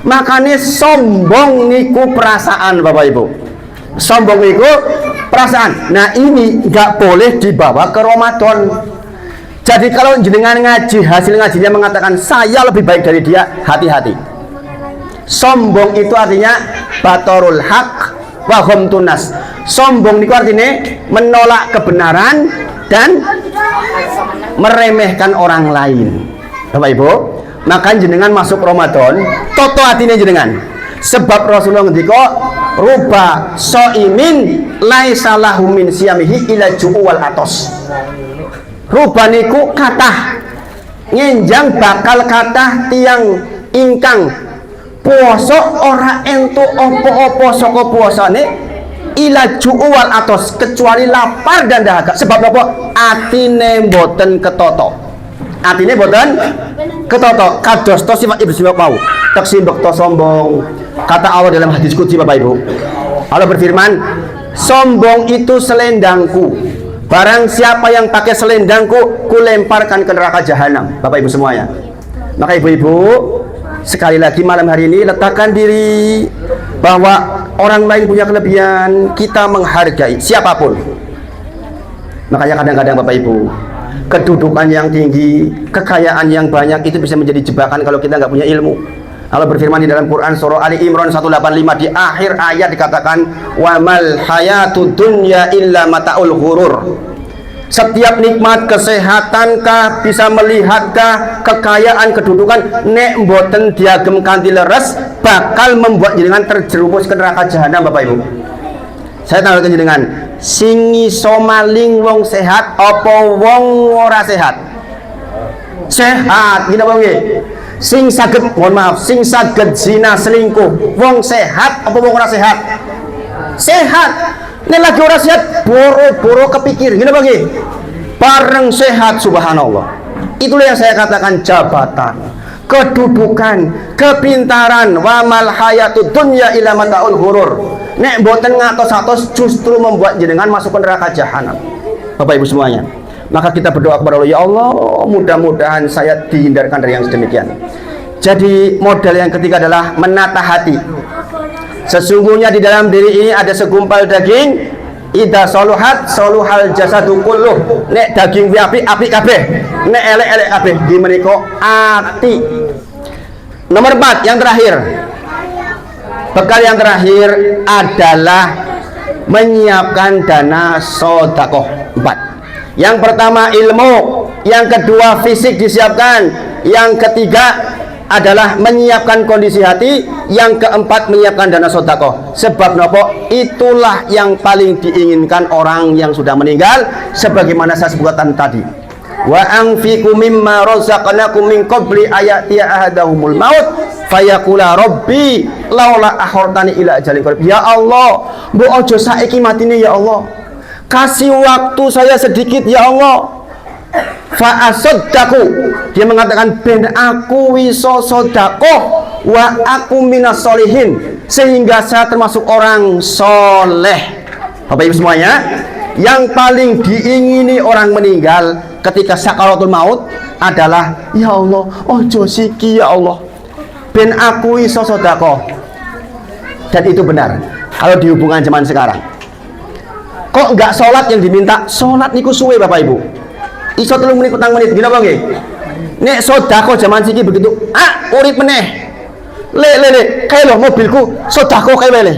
makanya sombong niku perasaan Bapak Ibu, sombong niku perasaan. Nah ini nggak boleh dibawa ke Ramadan. Jadi kalau jenengan ngaji, hasil ngajinya mengatakan saya lebih baik dari dia, hati-hati. Sombong itu artinya batorul haq wa hum tunas. Sombong itu artinya menolak kebenaran dan meremehkan orang lain. Bapak Ibu, maka jenengan masuk Ramadan toto hatinya jenengan. Sebab Rasulullah ngendika ruba soimin laisa lahu min siyamihi ila ju'u wal atos. Rubaniku katah ngenjang bakal katah tiang ingkang puasa ora entu opo-opo saka puasane ila ju'u wal atos, kecuali lapar dan dahaga. Sebab apa? Atine mboten ketoto. Atine mboten ketoto. Kados to sifat iblis mau. Taksi dokter sombong. Kata Allah dalam hadis qudsi Bapak Ibu. Allah berfirman, sombong itu selendangku. Barang siapa yang pakai selendangku, kulemparkan ke neraka jahanam. Bapak Ibu semuanya. Maka ibu-ibu, sekali lagi malam hari ini letakkan diri bahwa orang lain punya kelebihan, kita menghargai siapapun. Makanya kadang-kadang Bapak Ibu, kedudukan yang tinggi, kekayaan yang banyak itu bisa menjadi jebakan kalau kita nggak punya ilmu. Allah berfirman di dalam Quran surah Ali Imran 185 di akhir ayat dikatakan wa mal hayatud dunya illa mataul ghurur. Setiap nikmat kesehatankah, bisa melihatkah, kekayaan, kedudukan, nek mboten diagem kanthi leres bakal membuat jenengan terjerumus ke neraka jahanam. Bapak Ibu, saya tawarkan jenengan, sing iso maling wong sehat apa wong ora sehat? Sehat, gini apa nggih? Sing saged, mohon maaf, sing saged zina selingkuh wong sehat apa wong ora sehat? Sehat. Nek lagi ora sehat boro-boro kepikir, gini apa nggih? Bareng sehat, subhanallah. Itulah yang saya katakan jabatan, kedudukan, kepintaran, wa mal hayatud dunya illa mataul ghurur. Nek mboten ngatos-atos justru membuat jenengan masuk ke neraka jahanam. Bapak Ibu semuanya, maka kita berdoa kepada Allah, ya Allah, mudah-mudahan saya dihindarkan dari yang sedemikian. Jadi modal yang ketiga adalah menata hati. Sesungguhnya di dalam diri ini ada segumpal daging. Ida soluhat soluhal jasadu kulluh. Nek daging api kabeh, nek elek kabeh. Di menika ati. Nomor 4 yang terakhir. Bekal yang terakhir adalah menyiapkan dana sedekah. 4. Yang pertama ilmu, yang kedua fisik disiapkan, yang ketiga adalah menyiapkan kondisi hati, yang keempat menyiapkan dana sedekah. Sebab nopo? Itulah yang paling diinginkan orang yang sudah meninggal, sebagaimana saya sebutkan tadi. Wa anfiqu mimma razaqnakum min qabli ayati ahadahumul maut fayaqula rabbi laula akhortani ila ajalin qarib. Ya Allah, mbok aja saiki matine ya Allah. Kasih waktu saya sedikit ya Allah. Fa'asaddaku, dia mengatakan ben aku wiso sodakoh wa aku minas solihin, sehingga saya termasuk orang soleh. Bapak Ibu semuanya, yang paling diingini orang meninggal ketika sakaratul maut adalah ya Allah, ojo siki ya Allah, ben aku wiso sodakoh. Dan itu benar kalau dihubungkan zaman sekarang. Kok enggak sholat yang diminta? Sholat niku suwe Bapak Ibu, iso 3 menit petang menit gila bang. Nek sodako zaman siki begitu urip meneh le kayak lo mobilku sodako kayak le,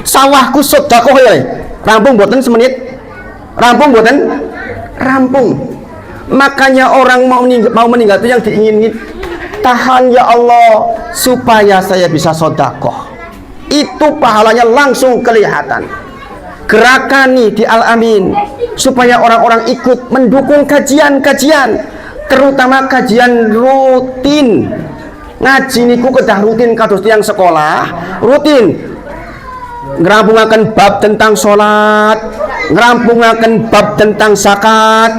sawahku sodako kayak rampung boten semenit, rampung boten rampung. Makanya orang mau meninggal itu yang diinginin, tahan ya Allah supaya saya bisa sodako. Itu pahalanya langsung kelihatan. Gerakani di Al-Amin supaya orang-orang ikut mendukung kajian-kajian, terutama kajian rutin. Ngaji niku kedah rutin kados tiyang sekolah, rutin ngerampungaken bab tentang sholat, ngerampungaken bab tentang zakat,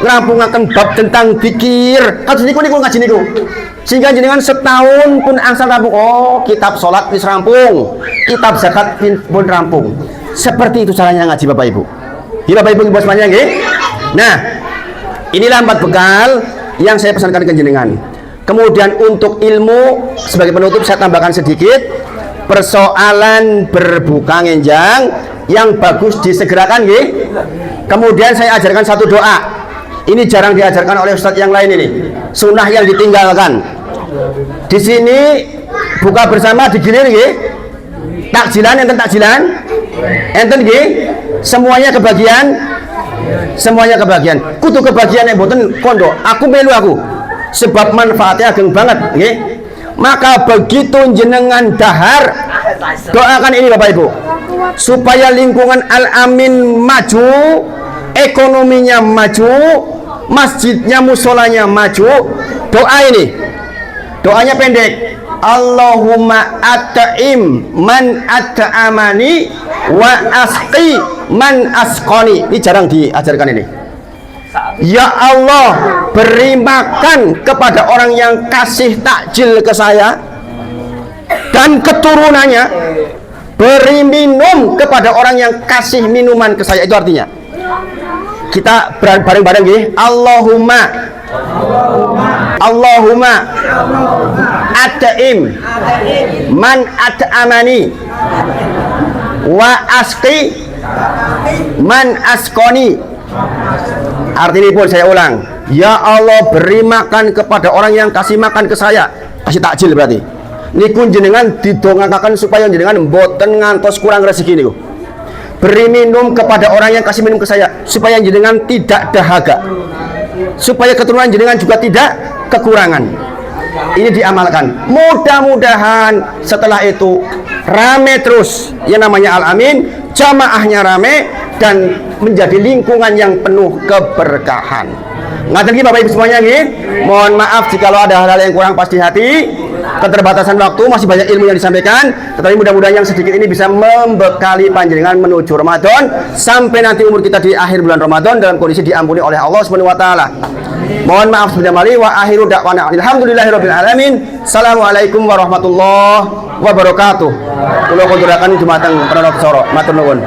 ngrampungaken bab tentang zikir. Kados niku ngaji niku. Sehingga jenengan setahun pun angsal rampung. Oh, kitab salat wis rampung, kitab zakat pun rampung. Seperti itu caranya ngaji Bapak Ibu. Ya Bapak Ibu bos semuanya nggih. Nah, inilah 4 bekal yang saya pesankan ke jenengan. Kemudian untuk ilmu sebagai penutup saya tambahkan sedikit. Persoalan berbuka ngenjang yang bagus disegerakan nggih. Kemudian saya ajarkan satu doa. Ini jarang diajarkan oleh ustadz yang lain ini. Sunnah yang ditinggalkan. Di sini buka bersama digilir nggih. Takjilan enten takjilan. Enten nggih. Semuanya kebagian. Semuanya kebagian. Kudu kebagian yang boten kondo. Aku melu aku. Sebab manfaatnya ageng banget nggih. Maka begitu jenengan dahar, doakan ini Bapak Ibu, supaya lingkungan Al-Amin maju, ekonominya maju, masjidnya musolanya maju. Doa ini, doanya pendek. Allahumma at'im man at'amani wa asqi man asqani. Ini jarang diajarkan ini. Ya Allah, beri makan kepada orang yang kasih takjil ke saya dan keturunannya, beri minum kepada orang yang kasih minuman ke saya. Itu artinya kita bareng-bareng nggih. Allahumma at'im man at'amani wa asqi man asqani. Artinya pun saya ulang, ya Allah beri makan kepada orang yang kasih makan ke saya, kasih takjil berarti. Niku jenengan didongakaken supaya jenengan mboten ngantos kurang rezeki niku. Beri minum kepada orang yang kasih minum ke saya supaya jenengan tidak dahaga, supaya keturunan jenengan juga tidak kekurangan. Ini diamalkan. Mudah-mudahan setelah itu rame terus yang namanya Al-Amin, jamaahnya rame dan menjadi lingkungan yang penuh keberkahan. Ngaten nggih Bapak Ibu semuanya nggih. Mohon maaf jikalau ada hal-hal yang kurang pas di hati. Keterbatasan waktu, masih banyak ilmu yang disampaikan, tetapi mudah-mudahan yang sedikit ini bisa membekali panjenengan menuju Ramadan sampai nanti umur kita di akhir bulan Ramadan dalam kondisi diampuni oleh Allah Subhanahu wa taala. Mohon maaf sebelumnya mali wa akhiru da'wana alhamdulillahirabbil alamin. Assalamualaikum warahmatullahi wabarakatuh. Kula konduraken dumateng Pranata Soro. Matur nuwun.